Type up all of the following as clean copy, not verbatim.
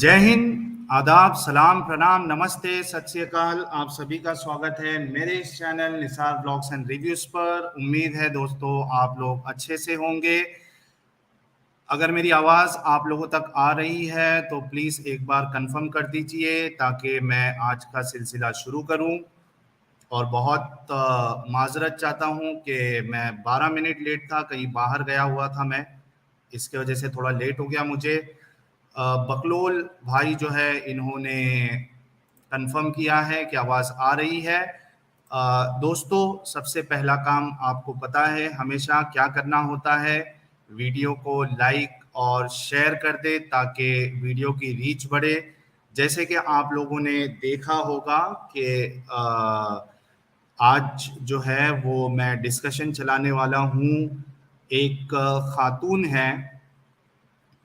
जय हिंद, आदाब, सलाम, प्रणाम, नमस्ते, सत श्री अकाल। आप सभी का स्वागत है मेरे इस channel Nisar blogs and reviews पर। उम्मीद है दोस्तों आप लोग अच्छे से होंगे। अगर मेरी आवाज़ आप लोगों तक आ रही है तो प्लीज़ एक बार कंफर्म कर दीजिए ताकि मैं आज का सिलसिला शुरू करूं। और बहुत माजरत चाहता हूं कि मैं 12 मिनट लेट था, कहीं बाहर गया हुआ था मैं, इसके वजह से थोड़ा लेट हो गया मुझे। बकलोल भाई जो है इन्होंने कंफर्म किया है कि आवाज़ आ रही है। दोस्तों, सबसे पहला काम आपको पता है हमेशा क्या करना होता है। वीडियो को लाइक और शेयर कर दे ताकि वीडियो की रीच बढ़े। जैसे कि आप लोगों ने देखा होगा कि आज जो है वो मैं डिस्कशन चलाने वाला हूँ। एक खातून है,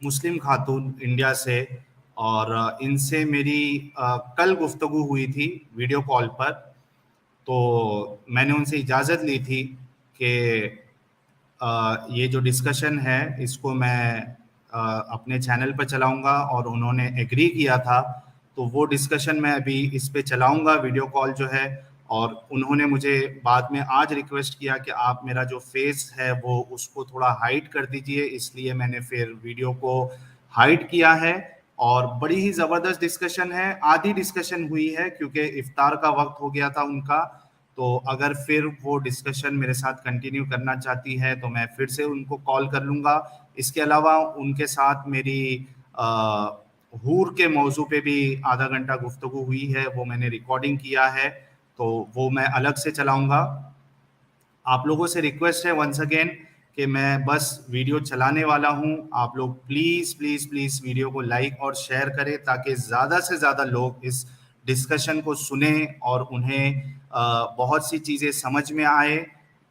मुस्लिम खातून इंडिया से, और इनसे मेरी कल गुफ्तगू हुई थी वीडियो कॉल पर। तो मैंने उनसे इजाज़त ली थी कि ये जो डिस्कशन है इसको मैं अपने चैनल पर चलाऊंगा, और उन्होंने एग्री किया था। तो वो डिस्कशन मैं अभी इस पे चलाऊंगा, वीडियो कॉल जो है। और उन्होंने मुझे बाद में आज रिक्वेस्ट किया कि आप मेरा जो फेस है वो उसको थोड़ा हाइड कर दीजिए, इसलिए मैंने फिर वीडियो को हाइड किया है। और बड़ी ही ज़बरदस्त डिस्कशन है, आधी डिस्कशन हुई है क्योंकि इफ्तार का वक्त हो गया था उनका। तो अगर फिर वो डिस्कशन मेरे साथ कंटिन्यू करना चाहती है तो मैं फिर से उनको कॉल कर लूँगा। इसके अलावा उनके साथ मेरी हूर के मौजू पे भी आधा घंटा गुफ्तगू हुई है, वो मैंने रिकॉर्डिंग किया है, तो वो मैं अलग से चलाऊँगा। आप लोगों से रिक्वेस्ट है वंस अगेन कि मैं बस वीडियो चलाने वाला हूं। आप लोग प्लीज़ प्लीज़ प्लीज़ वीडियो को लाइक और शेयर करें ताकि ज़्यादा से ज़्यादा लोग इस डिस्कशन को सुने और उन्हें बहुत सी चीज़ें समझ में आए।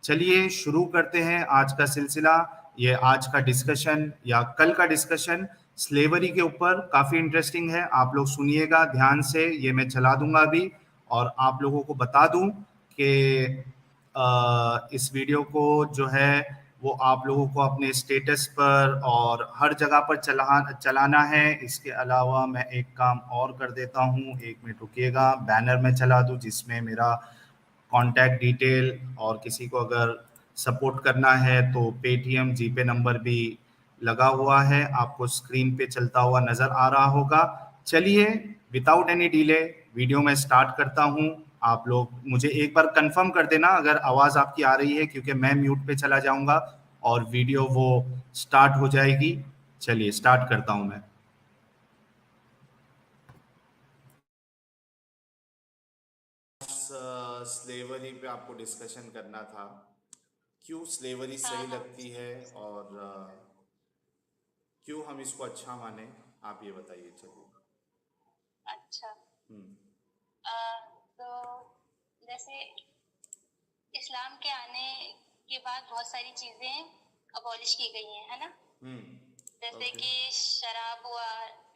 चलिए शुरू करते हैं आज का सिलसिला। ये आज का डिस्कशन या कल का डिस्कशन स्लेवरी के ऊपर काफ़ी इंटरेस्टिंग है। आप लोग सुनिएगा ध्यान से, ये मैं चला दूंगा अभी। और आप लोगों को बता दूं कि इस वीडियो को जो है वो आप लोगों को अपने स्टेटस पर और हर जगह पर चलाना है। इसके अलावा मैं एक काम और कर देता हूँ, एक मिनट रुकिएगा, बैनर में चला दूँ जिसमें मेरा कॉन्टैक्ट डिटेल, और किसी को अगर सपोर्ट करना है तो पेटीएम जीपे नंबर भी लगा हुआ है, आपको स्क्रीन पे चलता हुआ नज़र आ रहा होगा। चलिए विदाउट एनी डिले वीडियो में स्टार्ट करता हूँ। आप लोग मुझे एक बार कंफर्म कर देना अगर आवाज़ आपकी आ रही है, क्योंकि मैं म्यूट पे चला जाऊंगा और वीडियो वो स्टार्ट हो जाएगी। चलिए स्टार्ट करता हूँ मैं। स्लेवरी पे आपको डिस्कशन करना था, क्यों स्लेवरी हाँ सही हाँ। लगती है और क्यों हम इसको अच्छा माने, आप ये बताइए। चलिए। अच्छा। हम्म। अ, तो जैसे इस्लाम के आने के बाद बहुत सारी चीजें अबॉलिश की गई हैं, है ना। जैसे ओके। कि शराब हुआ,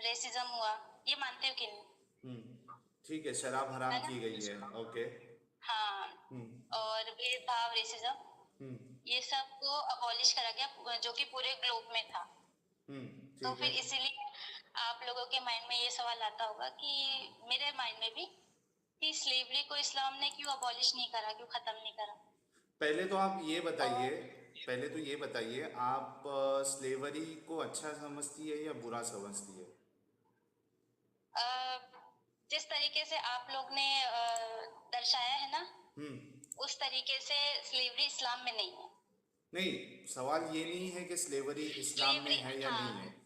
रेसिज्म हुआ, ये मानते हो कि नहीं? हम्म। ठीक है, शराब हराम है ना। की गई है। ओके। हाँ। हम्म। और भेदभाव, रेसिज्म, हम्म। ये सब को अबॉलिश करा गया जो कि पूरे ग्लोब में था। हम्म। तो ठीक है। फिर इसीलिए आप लोगों के माइंड में ये सवाल आता होगा कि मेरे माइंड में भी, कि स्लेवरी को इस्लाम ने क्यों अबॉलिश नहीं करा, क्यों खत्म नहीं करा। पहले तो आप ये बताइए, और पहले तो ये बताइए आप स्लेवरी को अच्छा समझती है या बुरा समझती है? अ, जिस तरीके से आप लोग ने दर्शाया है ना, हम्म। उस तरीके से स्लेवरी इस्लाम में नहीं है। नहीं, सवाल ये नहीं है कि स्लेवरी इस्लाम में स्लेवरी, है या नहीं है। हाँ।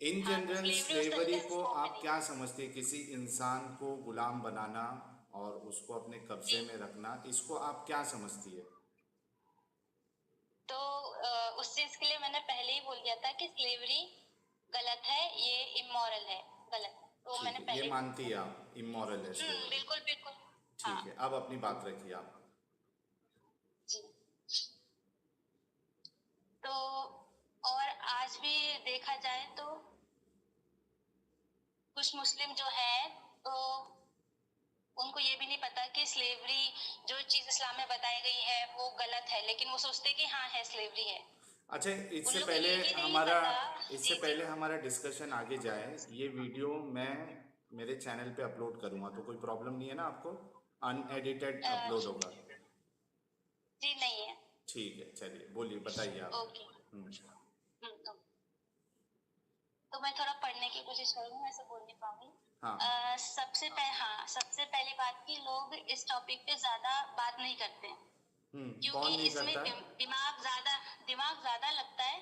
इन हाँ, जनरल स्लेवरी उस स्लेवरी तरीके से को इस्लाम में आप नहीं क्या है। समझते हैं? किसी इंसान को गुलाम बनाना और उसको अपने जी। कब्जे में रखना, इसको आप क्या समझती है? तो उस चीज के लिए मैंने पहले ही बोल दिया था कि स्लेवरी गलत है, ये इमोरल है, गलत है, तो ठीक मैंने है, ये पहले ही बोल मानती दिया। है आप इमोरल है स्लेवरी? बिल्कुल बिल्कुल। हाँ। ठीक है, अब अपनी बात रखिए आप। जी। तो और आज भी देखा जाए तो कुछ मुस्लिम जो है, तो उनको ये भी नहीं पता कि स्लेवरी जो चीज इस्लाम में बताई गई है वो गलत है, लेकिन वो सोचते कि हाँ है, स्लेवरी है। अच्छा, उन लोग को ये भी नहीं पता। इससे जी जी। पहले हमारा डिस्कशन आगे जाए, ये वीडियो मैं मेरे चैनल पे अपलोड करूँगा, तो कोई प्रॉब्लम नहीं है ना आपको? अनएडिटेड अपलोड होगा? जी नहीं है। ठीक है, चलिए बोलिए, बताइए आप। ओके। हम्म। ओके। तो मैं थोड़ा पढ़ने की कोशिश करूंगी, वैसे बोल नहीं पाऊंगी। हाँ। सबसे पहली बात कि लोग इस टॉपिक पे ज्यादा बात नहीं करते हैं, क्योंकि कौन नहीं इसमें करता है? दिमाग ज्यादा लगता है।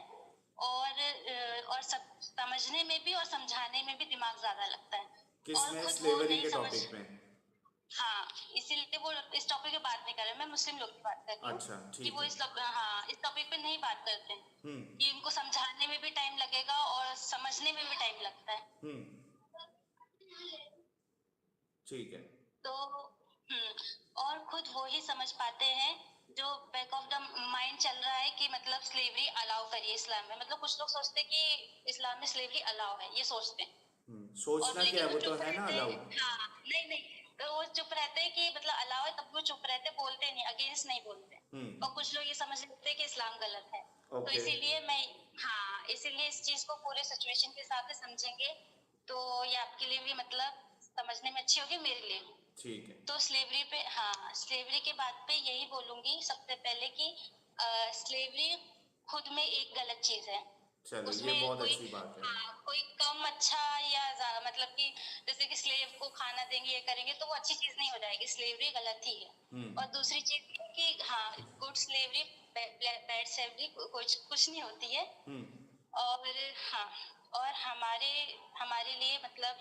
और सब समझने में भी और समझाने में भी दिमाग ज्यादा लगता है। और किसमें? खुद वो स्लेवरी नहीं के समझ। टॉपिक में? हाँ, इसीलिए वो इस टॉपिक पे बात नहीं कर रहे, मैं मुस्लिम लोग की बात कर रही हूँ। अच्छा, कि ठीक वो है। इस टॉपिक पे नहीं बात करते हैं। हम्म। कि उनको समझाने में भी टाइम लगेगा और समझने में भी टाइम लगता है। हम्म। ठीक है। तो और खुद वो ही समझ पाते हैं जो बैक ऑफ द माइंड चल रहा है कि मतलब स्लेवरी अलाउ करिए इस्लाम में। मतलब कुछ लोग सोचते हैं कि इस्लाम में स्लेवरी अलाउ है, ये सोचते हैं। और सोचना क्या लेकिन है, वो वो तो चुप है ना रहते अलाउ। हैं। हाँ, नहीं नहीं, तो वो चुप रहते हैं कि मतलब अलाउ है, तब वो चुप रहते, बोलते नहीं, अगेंस्ट नहीं बोलते। और कुछ लोग ये समझ लेते हैं कि इस्लाम गलत है। तो ओके। इसीलिए इस चीज को पूरे सिचुएशन के हिसाब से समझेंगे तो ये आपके लिए भी मतलब समझने में अच्छी होगी, मेरे लिए भी। ठीक है। तो स्लेवरी के बात पे यही बोलूंगी सबसे पहले कि स्लेवरी खुद में एक गलत चीज है। चलो, ये उसमें बहुत अच्छी बात है। कोई कम अच्छा या मतलब कि जैसे कि स्लेव को खाना देंगे, ये करेंगे, तो वो अच्छी चीज नहीं हो जाएगी। स्लेवरी गलत ही है। और दूसरी चीज कि गुड स्लेवरी बैड स्लेवरी कुछ नहीं होती है। और हाँ, और हमारे हमारे लिए मतलब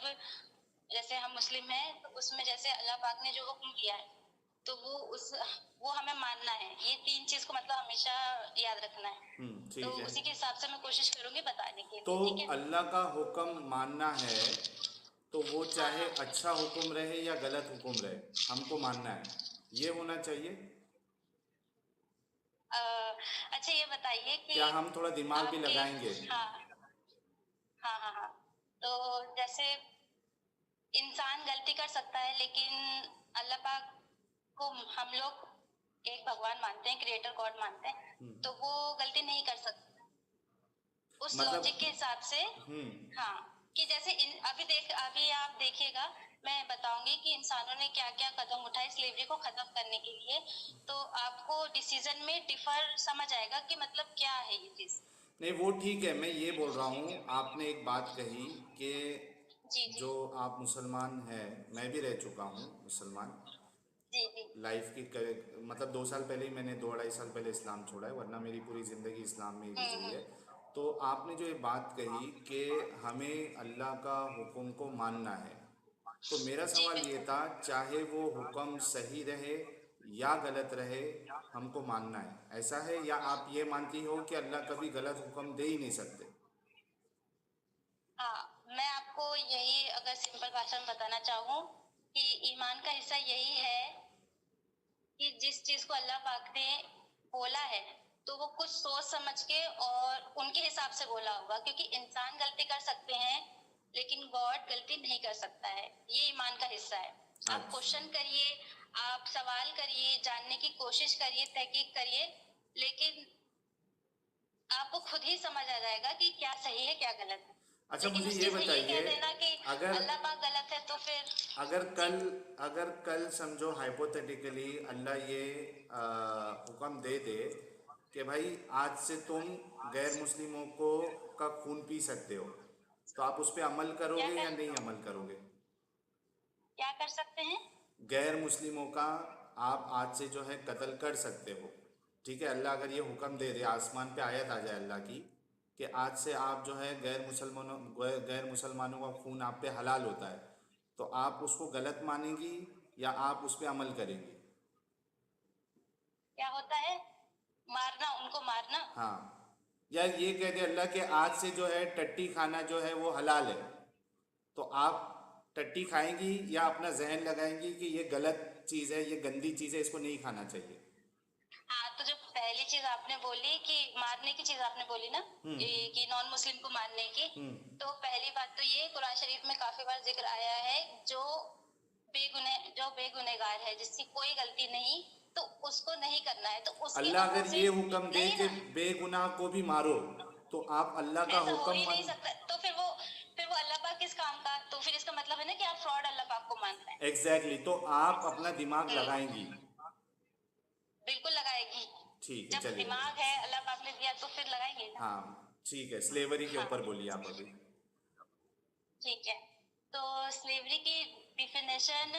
जैसे हम मुस्लिम हैं, तो उसमें जैसे अल्लाह पाक ने जो हुक्म किया है, तो वो हमें मानना है। ये 3 चीज को मतलब हमेशा याद रखना है। तो ठीक है। उसी के हिसाब से मैं कोशिश करूंगी बताने के तो लिए, ठीक है। अल्लाह का हुक्म मानना है, तो वो चाहे हाँ। अच्छा हुक्म रहे या गलत हुक्म रहे, हमको मानना है, ये होना चाहिए। अच्छा, ये बताइए कि क्या हम थोड़ा दिमाग भी आपके लगाएंगे? हाँ हाँ हाँ हाँ, तो जैसे इंसान गलती कर सकता है, लेकिन अल्लाह पाक को हम लोग एक भगवान मानते हैं, क्रिएटर गॉड मानते हैं, तो वो गलती नहीं कर सकता उस लॉजिक के मतलब। हिसाब से। हाँ, कि जैसे अभी आप देखिएगा, मैं बताऊंगी कि इंसानों ने क्या क्या कदम उठाए स्लेवरी को खत्म करने के लिए, तो आपको डिसीजन में डिफर समझ आएगा कि मतलब क्या है ये चीज। नहीं, वो ठीक है, मैं ये बोल रहा हूँ, आपने एक बात कही कि जी जी जो आप मुसलमान हैं, मैं भी रह चुका हूँ मुसलमान जी जी। लाइफ की मतलब 2 साल पहले ही मैंने 2 2.5 साल पहले इस्लाम छोड़ा है, वरना मेरी पूरी ज़िंदगी इस्लाम में ही गुजरी है। हम्म। तो आपने जो ये बात कही कि हमें अल्लाह का हुक्म को मानना है, तो मेरा जी सवाल ये बिल्कुल। था, चाहे वो हुक्म सही रहे या गलत रहे, हमको मानना है, ऐसा है? या आप ये मानती हो कि अल्लाह कभी गलत हुक्म दे ही नहीं सकते? मैं आपको यही अगर सिंपल भाषा में बताना चाहूँ कि ईमान का हिस्सा यही है कि जिस चीज को अल्लाह पाक ने बोला है, तो वो कुछ सोच समझ के और उनके हिसाब से बोला होगा, क्योंकि इंसान गलती कर सकते हैं लेकिन गॉड गलती नहीं कर सकता है। ये ईमान का हिस्सा है। आप अच्छा। क्वेश्चन करिए, आप सवाल करिए, जानने की कोशिश करिए, तहकीक करिए, लेकिन आपको खुद ही समझ आ जाएगा कि क्या सही है क्या गलत है। अच्छा, लेकिन मुझे उस ये चीज में ये कह बताइए, देना कि अगर अल्लाह पाक गलत है तो फिर। अगर जी कल अगर कल समझो हाइपोथेटिकली अल्लाह ये हुक्म दे दे कि भाई आज से तुम गैर मुस्लिमों को का खून पी सकते हो, तो आप उस पर अमल क्या करोगे या कर नहीं अमल करोगे? क्या कर सकते हैं? गैर मुस्लिमों का आप आज से जो है कत्ल कर सकते हो, ठीक है? अल्लाह अगर ये हुक्म दे दे, आसमान पे आयत आ जाए अल्लाह की कि आज से आप जो है गैर मुसलमानों का खून आप पे हलाल होता है, तो आप उसको गलत मानेंगी या आप उस पर अमल करेंगी? क्या होता है? मारना, उनको मारना। हाँ। या ये कह दे अल्लाह के आज से जो है टट्टी खाना जो है वो हलाल है, तो आप टट्टी खाएंगी या अपना जहन लगाएंगी कि ये गलत चीज़ है, ये गंदी चीज़ है, इसको नहीं खाना चाहिए? तो जो पहली चीज आपने बोली कि मारने की चीज आपने बोली ना, कि नॉन मुस्लिम को मारने की, तो पहली बात तो ये कुरान शरीफ में काफी बार जिक्र आया है, जो बेगुनेगार है, जिसकी कोई गलती नहीं, तो उसको नहीं करना है, तो उसके अल्लाह अगर ये अपोजिट हुक्म दे नहीं कि ना, बेगुनाह को भी मारो, तो आप अल्लाह का ऐसा हो हुक्म ही नहीं मान। सकता। तो फिर वो अल्लाह पाक किस काम का? तो फिर इसका मतलब है ना कि आप फ्रॉड अल्लाह पाक को मान रहे हैं। एग्जैक्टली, तो आप अपना दिमाग लगाएंगी। बिल्कुल लगाएगी। ठीक है, जब चलिए। दिमाग है अल्लाह पाक ने दिया तो फिर लगाएंगे ना। हाँ ठीक है, स्लेवरी के ऊपर हाँ बोलिए आप अभी। ठीक है। तो स्लेवरी की डिफिनेशन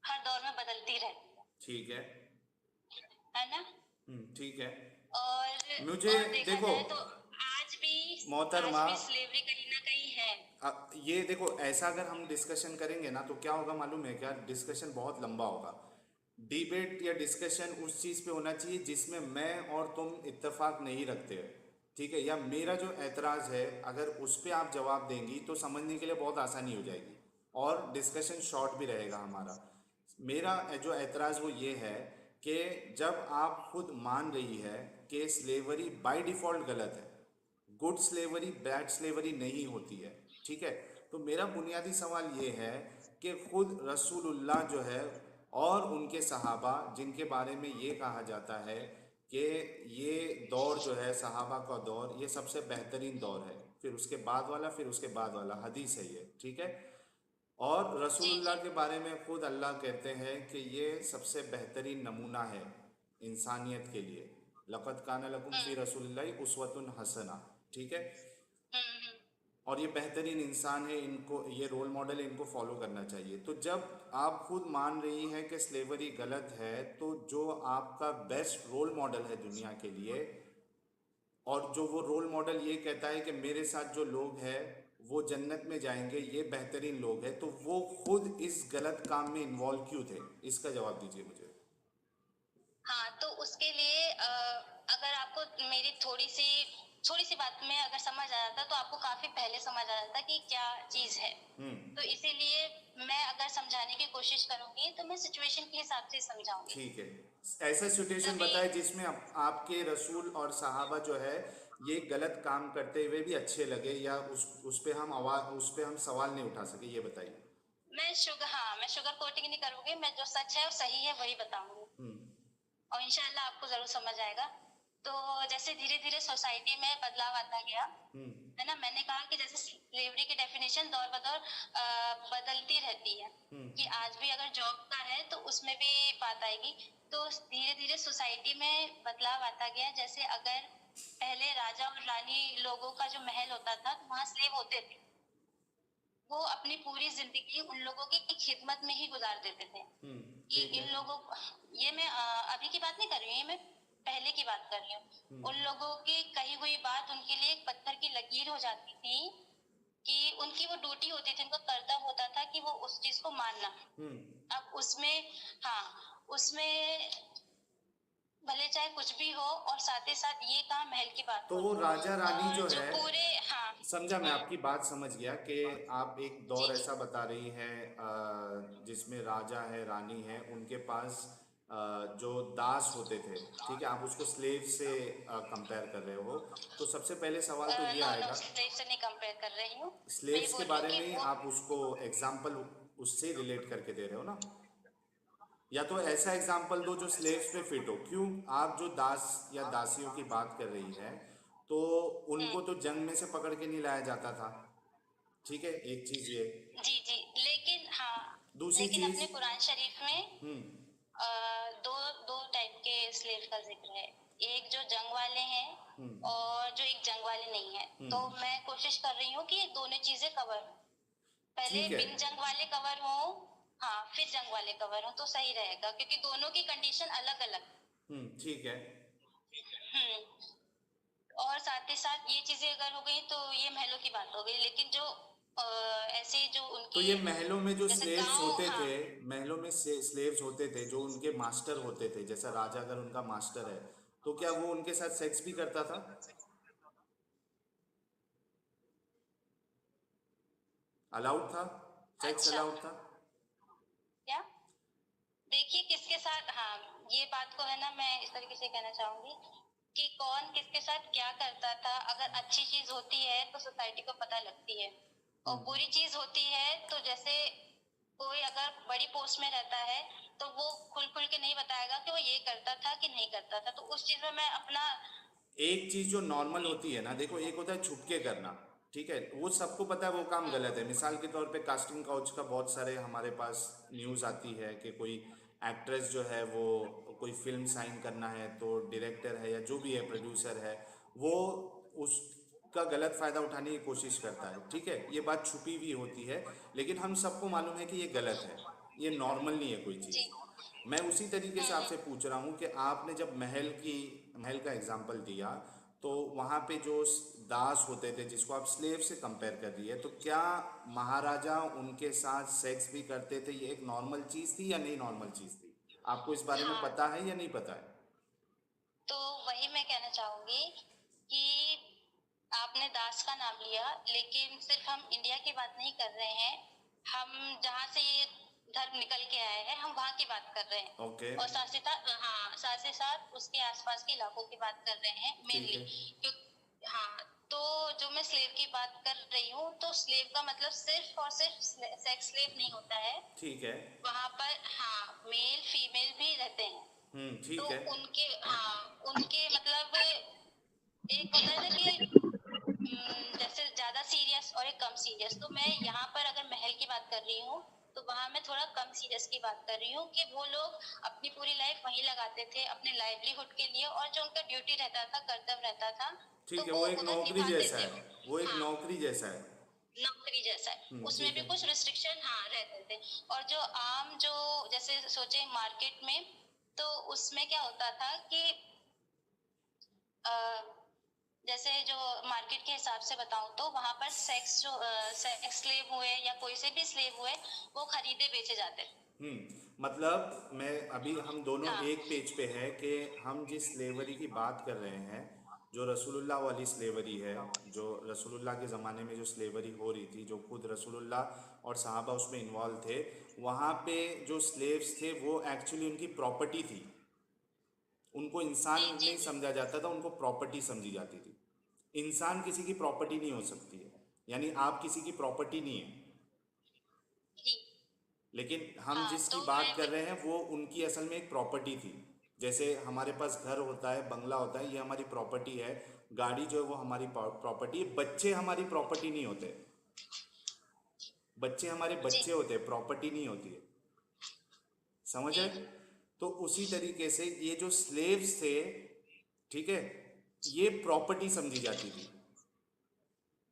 हर दौर में बदलती रहती ठीक है। है ना। ठीक है। मुझे और देखा देखो जाए तो आज मोहतरमा, भी स्लेवरी कहीं ना कहीं है। ये देखो, ऐसा अगर हम डिस्कशन करेंगे ना तो क्या होगा मालूम है क्या, डिस्कशन बहुत लंबा होगा। डिबेट या डिस्कशन उस चीज़ पे होना चाहिए जिसमें मैं और तुम इत्तेफाक नहीं रखते हैं, ठीक है, या मेरा जो एतराज़ है अगर उस पे आप जवाब देंगी तो समझने के लिए बहुत आसानी हो जाएगी और डिस्कशन शॉर्ट भी रहेगा हमारा। मेरा जो एतराज़ वो ये है कि जब आप खुद मान रही है कि स्लेवरी बाय डिफ़ॉल्ट गलत है, गुड स्लेवरी बैड स्लेवरी नहीं होती है, ठीक है, तो मेरा बुनियादी सवाल ये है कि खुद रसूलुल्लाह जो है और उनके सहाबा, जिनके बारे में ये कहा जाता है कि ये दौर जो है सहाबा का दौर, ये सबसे बेहतरीन दौर है, फिर उसके बाद वाला, फिर उसके बाद वाला, हदीस है ये, ठीक है, और जी रसूलुल्लाह जी। के बारे में खुद अल्लाह कहते हैं कि ये सबसे बेहतरीन नमूना है इंसानियत के लिए। लक़द काना लकुम फ़ी हम्म रसूलिल्लाहि उस्वतुन हसना, ठीक है, हम्म। और ये बेहतरीन इंसान है, इनको ये रोल मॉडल है, इनको फॉलो करना चाहिए। तो जब आप खुद मान रही हैं कि स्लेवरी गलत है, तो जो आपका बेस्ट रोल मॉडल है दुनिया के लिए, और जो वो रोल मॉडल ये कहता है कि मेरे साथ जो लोग हैं वो जन्नत में जाएंगे, ये बेहतरीन लोग हैं, तो वो खुद इस गलत काम में इन्वॉल्व क्यों थे, इसका जवाब दीजिए मुझे। हाँ तो उसके लिए अगर आपको मेरी थोड़ी सी बात में अगर समझ आ जाता तो आपको काफी पहले समझ आ जाता कि क्या चीज है। तो इसीलिए मैं अगर समझाने की कोशिश करूंगी तो मैं सिचुएशन के हिसाब से समझाऊंगी। ठीक है, ऐसा सिचुएशन तभी बताए जिसमें आपके रसूल और सहाबा जो है ये गलत काम करते हुए भी अच्छे लगे, या उस पे हम आवाज, उस पे हम सवाल नहीं उठा सके, ये बताइए। मैं शुगर कोटिंग नहीं करूंगी, मैं जो सच है और सही है वही बताऊंगी और इंशाल्लाह आपको जरूर समझ आएगा। तो जैसे धीरे धीरे सोसाइटी में बदलाव आता गया, है ना, मैंने कहा कि जैसे स्लेवरी की डेफिनेशन दौर बदौर बदलती रहती है कि आज भी अगर जॉब का है तो उसमें भी बात आएगी। तो धीरे धीरे सोसाइटी में बदलाव आता गया। जैसे अगर पहले राजा और रानी लोगों का जो महल होता था तो वहां स्लेव होते थे, वो अपनी पूरी जिंदगी उन लोगों की खिदमत में ही गुजार देते थे कि ठीक है। इन लोगों ये मैं अभी की बात नहीं कर रही हूँ, ये मैं पहले की बात कर रही हूँ। उन लोगों की कही हुई बात उनके लिए एक पत्थर की लकीर हो जाती थी कि उनकी वो ड्यूटी होती थी, उनका कर्तव्य होता था कि वो उस चीज को मानना। अब उसमें, हाँ, उसमें भले चाहे कुछ भी हो, और साथ ही साथ ये कहा महल की बात तो हो वो राजा रानी और जो जो है, पूरे, हाँ, समझा, मैं आपकी बात समझ गया कि आप एक जी दौर जी। ऐसा बता रही हैं जिसमें राजा है, रानी है, उनके पास जो दास होते थे, ठीक है, आप उसको स्लेव से कंपेयर कर रहे हो, तो सबसे पहले सवाल तो ये नो नो, आएगा, स्लेव से नहीं कंपेयर कर रही हूँ। मैं ये स्लेव्स के बोल रही हूँ बारे कि में ही वो, आप उसको एग्जाम्पल उससे रिलेट करके दे रहे हो ना, या तो ऐसा एग्जाम्पल दो जो स्लेव्स पे फिट हो। क्यों, आप जो दास या दासियों की बात कर रही है, तो उनको तो जंग में से पकड़ के नहीं लाया जाता था, ठीक है, एक चीज ये। जी जी, लेकिन हाँ, दूसरी लेकिन चीज, अपने कुरान शरीफ में दो दो टाइप के स्लेव का जिक्र है। एक जो जंग वाले हैं और जो एक जंग वाले नहीं है। तो मैं कोशिश कर रही हूँ कि ये दोनों चीजें कवर हो। पहले ठीक है। बिन जंग वाले कवर हो, हाँ, फिर जंग वाले कवर हो तो सही रहेगा, क्योंकि दोनों की कंडीशन अलग अलग। ठीक है। हम्म। और साथ ही साथ ये चीजें अगर हो गई तो ये महलों की बात हो गई, लेकिन जो ऐसे जो तो उनकी ये महलों में जो जैसे स्लेव्स गांव, होते हाँ, थे, महलों में से स्लेव्स होते थे जो उनके मास्टर होते थे, जैसा राजा अगर उनका मास्टर है, तो क्या वो उनके साथ सेक्स भी करता था, अलाउड था, सेक्स अच्छा, अलाउड था? क्या, देखिए किसके साथ, हाँ, ये बात को है ना, मैं इस तरीके से कहना चाहूंगी कि कौन किसके साथ क्या करता था। अगर अच्छी चीज होती है तो सोसाइटी को पता लगती है, और बुरी चीज होती है तो जैसे कोई अगर बड़ी पोस्ट में रहता है तो वो खुल खुल के नहीं बताएगा कि वो ये करता था कि नहीं करता था, तो उस चीज में मैं अपना। एक चीज जो नॉर्मल होती है ना, देखो एक होता है छुपके करना, ठीक है, वो सबको पता है वो काम हम्म, गलत है। मिसाल के तौर पे कास्टिंग काउच का बहुत सारे हमारे पास न्यूज़ आती है कि कोई एक्ट्रेस जो है वो कोई फिल्म साइन करना है तो डायरेक्टर है या जो भी है प्रोड्यूसर है, वो उसका गलत फ़ायदा उठाने की कोशिश करता है, ठीक है, ये बात छुपी हुई होती है, लेकिन हम सबको मालूम है कि ये गलत है, ये नॉर्मल नहीं है कोई जी। चीज़। मैं उसी तरीके से आपसे हम्म। पूछ रहा हूँ कि आपने जब महल का एग्जाम्पल दिया, तो वहाँ पे जो दास होते थे जिसको आप स्लेव से कंपेयर कर रही है, तो क्या महाराजा उनके साथ सेक्स भी करते थे? ये एक नॉर्मल चीज़ थी या नहीं नॉर्मल चीज़ थी? आपको इस बारे में हाँ, पता है या नहीं पता है? तो वही मैं कहना चाहूंगी कि आपने दास का नाम लिया, लेकिन सिर्फ हम इंडिया की बात नहीं कर रहे हैं। हम जहाँ से ये धर्म निकल के आए हैं हम वहाँ की बात कर रहे हैं। ओके। और साथ ही साथ, हाँ, साथ ही साथ उसके आसपास के इलाकों की बात कर रहे हैं ठीक मेनली। है। क्यों? हाँ। तो जो मैं स्लेव की बात कर रही हूँ, तो स्लेव का मतलब सिर्फ और सिर्फ सेक्स स्लेव नहीं होता है। ठीक है। वहाँ पर, हाँ, मेल फीमेल भी रहते हैं। तो ठीक है। उनके, हाँ, उनके मतलब एक होता है ना कि जैसे ज्यादा सीरियस और एक कम सीरियस। तो मैं यहाँ पर अगर महल की बात कर रही हूँ, तो वहां मैं थोड़ा कम सीरियस की बात कर रही हूँ कि वो लोग अपनी पूरी लाइफ वहीं लगाते थे अपने लाइवलीहुड के लिए, और जो उनका ड्यूटी रहता था, कर्तव्य रहता था, तो ठीक है, वो वो एक उधर नौकरी निभाते जैसा थे। है, वो एक हाँ, नौकरी जैसा है। नौकरी जैसा है। उसमें ठीक भी है। कुछ रिस्ट्रिक्शन, हाँ, रहते थे। और जो आम, जो जैसे सोचे मार्केट में, तो उसमें क्या होता था कि अ, जैसे जो मार्केट के हिसाब से बताऊं, तो वहां पर सेक्स स्लेव हुए या कोई से भी स्लेव हुए, वो खरीदे बेचे जाते हैं। मतलब मैं अभी हम दोनों हाँ, एक पेज पे है कि हम जिस स्लेवरी की बात कर रहे हैं, जो रसूलुल्लाह वाली स्लेवरी है, जो रसूलुल्लाह के ज़माने में जो स्लेवरी हो रही थी, जो खुद रसूलुल्लाह और सहाबा उसमें इन्वॉल्व थे, वहाँ पे जो स्लेव्स थे वो एक्चुअली उनकी प्रॉपर्टी थी, उनको इंसान जी जी नहीं जी समझा जाता था, उनको प्रॉपर्टी समझी जाती थी। इंसान किसी की प्रॉपर्टी नहीं हो सकती है, यानी आप किसी की प्रॉपर्टी नहीं है, जी। लेकिन हम हाँ, जिसकी तो बात मैं कर भी, रहे हैं वो उनकी असल में एक प्रॉपर्टी थी। जैसे हमारे पास घर होता है, बंगला होता है, ये हमारी प्रॉपर्टी है। गाड़ी जो है वो हमारी प्रॉपर्टी है। बच्चे हमारी प्रॉपर्टी नहीं होते, बच्चे हमारे जी बच्चे होते हैं, प्रॉपर्टी नहीं होती है। समझ जी। रहे? तो उसी तरीके से ये जो स्लेव्स थे, ठीक है, ये प्रॉपर्टी समझी जाती थी।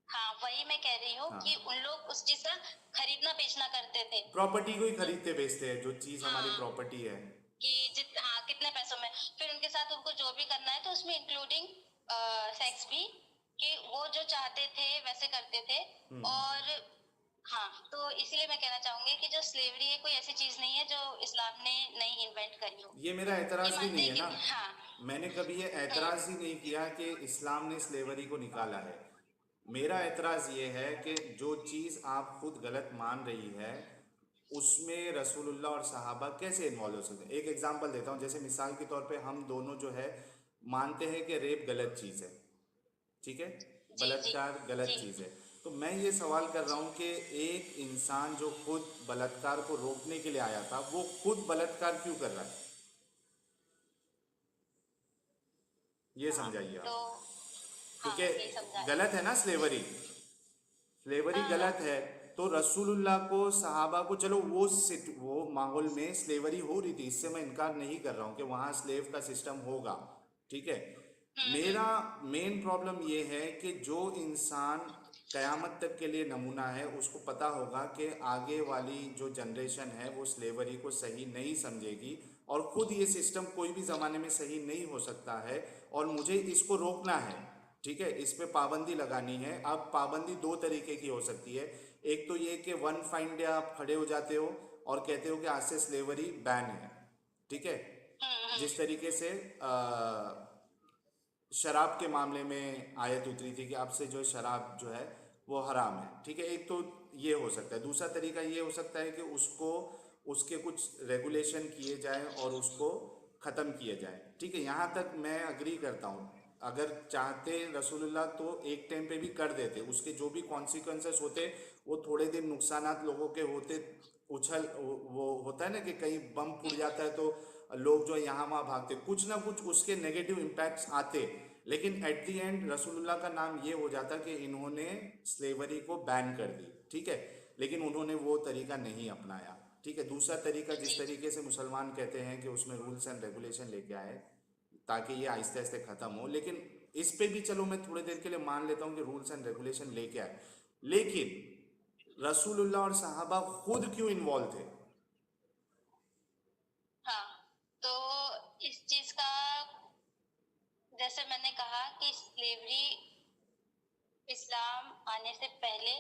हाँ, वही मैं कह रही हूँ कि हाँ, उन लोग उस चीज का खरीदना बेचना करते थे। प्रॉपर्टी को ही तो खरीदते बेचते हैं, जो चीज़ हमारी हाँ, प्रॉपर्टी है। कि हाँ, कितने पैसों में, फिर उनके साथ उनको जो भी करना है, तो उसमें इंक्लूडिंग सेक्स भी, कि वो जो चाहते थे वैसे करते थे। और हाँ, तो इसीलिए मैं कहना चाहूंगी कि जो स्लेवरी है कोई ऐसी चीज नहीं है जो इस्लाम ने नहीं इन्वेंट करी हो। ये मेरा ये एतराज़ भी मानते नहीं हैं है कि ना, हाँ। मैंने कभी ये हम्म, एतराज़ ही नहीं किया कि इस्लाम ने स्लेवरी को निकाला है। मेरा एतराज़ ये है कि जो चीज़ आप खुद गलत मान रही है, उसमें रसूलुल्लाह और सहाबा कैसे इन्वॉल्व हो सकते हैं? एक एग्जांपल देता हूँ, जैसे मिसाल के तौर पे हम दोनों जो है मानते हैं कि रेप गलत चीज़ है, ठीक है, जी जी बलात्कार गलत जी चीज़ है। तो मैं ये सवाल कर रहा जी। हूँ कि एक इंसान जो खुद बलात्कार को रोकने के लिए आया था, वो खुद बलात्कार क्यों कर रहा है? ये हाँ, समझाइए तो आप। हाँ, क्योंकि ये समझा रही गलत हूँ। है ना स्लेवरी, स्लेवरी हाँ हाँ। गलत है। तो रसूलुल्लाह को, सहाबा को, चलो वो माहौल में स्लेवरी हो रही थी, इससे मैं इनकार नहीं कर रहा हूँ कि वहाँ स्लेव का सिस्टम होगा, ठीक है। हम्म। मेरा मेन प्रॉब्लम ये है कि जो इंसान कयामत तक के लिए नमूना है, उसको पता होगा कि आगे वाली जो जनरेशन है वो स्लेवरी को सही नहीं समझेगी, और खुद ये सिस्टम कोई भी ज़माने में सही नहीं हो सकता है, और मुझे इसको रोकना है, ठीक है, इस पे पाबंदी लगानी है। अब पाबंदी दो तरीके की हो सकती है। एक तो ये कि वन फाइन डे आप खड़े हो जाते हो और कहते हो कि आज से स्लेवरी बैन है, ठीक है, हम्म। जिस तरीके से शराब के मामले में आयत उतरी थी कि आपसे जो शराब जो है वो हराम है, ठीक है, एक तो ये हो सकता है। दूसरा तरीका ये हो सकता है कि उसको, उसके कुछ रेगुलेशन किए जाएं और उसको ख़त्म किए जाएं, ठीक है, यहाँ तक मैं अग्री करता हूँ। अगर चाहते रसूलुल्लाह तो एक टाइम पे भी कर देते, उसके जो भी कॉन्सिक्वेंसेस होते वो थोड़े दिन नुकसानात लोगों के होते, उछल वो होता है ना कि कहीं बम फूट जाता है तो लोग जो यहाँ वहाँ भागते, कुछ ना कुछ उसके नेगेटिव इम्पैक्ट्स आते, लेकिन एट द एंड रसूलुल्लाह का नाम ये हो जाता कि इन्होंने स्लेवरी को बैन कर दी, ठीक है। लेकिन उन्होंने वो तरीका नहीं अपनाया, ठीक है। दूसरा तरीका जिस जी जी तरीके से मुसलमान कहते हैं कि उसमें रूल्स एंड रेगुलेशन लेके आए ताकि ये आहिस्ते आहिस्ते खत्म हो, लेकिन इस पे भी चलो मैं थोड़ी देर के लिए मान लेता हूँ कि रूल्स एंड रेगुलेशन लेके आए, लेकिन रसूलुल्लाह और सहाबा खुद क्यों इन्वॉल्व थे? हाँ। तो इस चीज का, जैसे मैंने कहा कि स्लेवरी इस्लाम आने से पहले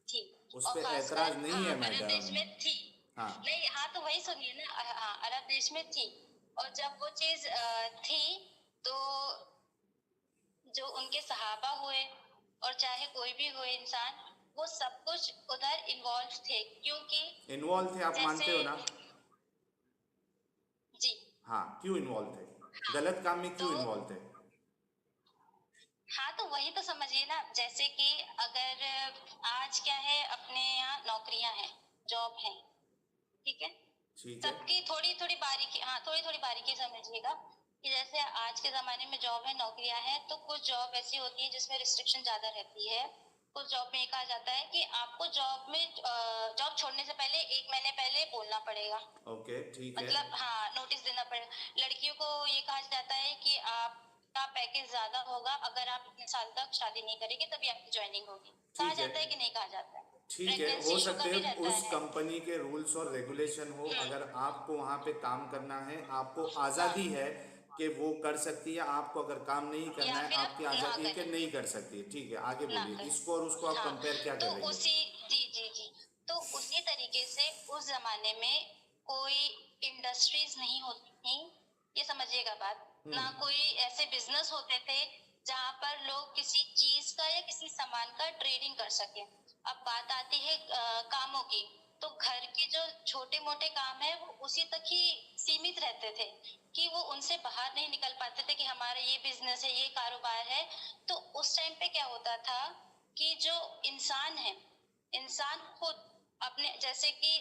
थी, उस और पे खासकर ऐतराज नहीं हाँ है अरब देश मैडम। में थी। हाँ। नहीं, हाँ तो वही सुनिए ना, हाँ अरब देश में थी। और जब वो चीज थी, तो जो उनके सहाबा हुए और चाहे कोई भी हुए इंसान, वो सब कुछ उधर इन्वॉल्व थे, क्योंकि इन्वॉल्व थे, आप जैसे मानते हो ना? जी। हाँ, क्यों इन्वॉल्व थे? हाँ गलत काम में तो क्यों इन्वॉल्व थे? हाँ तो वही तो समझिए ना, जैसे कि अगर आज क्या है, अपने यहाँ नौकरियां हैं, जॉब है, ठीक है। ठीक है। सबकी थोड़ी थोड़ी बारीकी, हाँ थोड़ी थोड़ी बारीकी समझिएगा कि जैसे आज के जमाने में जॉब है, नौकरियां हैं, तो कुछ जॉब ऐसी होती है जिसमें रिस्ट्रिक्शन ज्यादा रहती है। कुछ जॉब में ये कहा जाता है कि आपको जॉब छोड़ने से पहले 1 महीने पहले बोलना पड़ेगा, ओके, ठीक है। मतलब हाँ नोटिस देना पड़ेगा। लड़कियों को ये कहा जाता है कि आपका पैकेज ज्यादा होगा अगर आप इतने साल तक शादी नहीं करेंगे, तभी आपकी ज्वाइनिंग होगी। कहा ठीक है। जाता है कि नहीं कहा जाता है? ठीक है, प्रेगनेंसी हो इशू का सकते भी हैं रहता उस है। कंपनी के रूल्स और रेगुलेशन हो, अगर आपको वहाँ पे काम करना है, आपको हाँ, आज़ादी है कि वो कर सकती है, आपको अगर काम नहीं करना या है फिर आपकी आप ना आज़ादी है कि करें, नहीं कर सकती है, ठीक है। आगे ना बोलिए, करें। इसको और उसको आप हाँ कंपेयर क्या तो कर रही हो? उसी, जी जी जी, तो उसी तरीके से उस जमाने में कोई इंडस्ट्रीज नहीं होती थी, ये समझिएगा बात। ना कोई ऐसे बिजनेस होते थे जहाँ पर लोग किसी चीज का या किसी सामान का ट्रेडिंग कर सके। अब बात आती है कामों की, तो घर के जो छोटे मोटे काम है वो उसी तक ही सीमित रहते थे, कि वो उनसे बाहर नहीं निकल पाते थे कि हमारा ये बिजनेस है, ये कारोबार है। तो उस टाइम पे क्या होता था कि जो इंसान है, इंसान खुद अपने, जैसे कि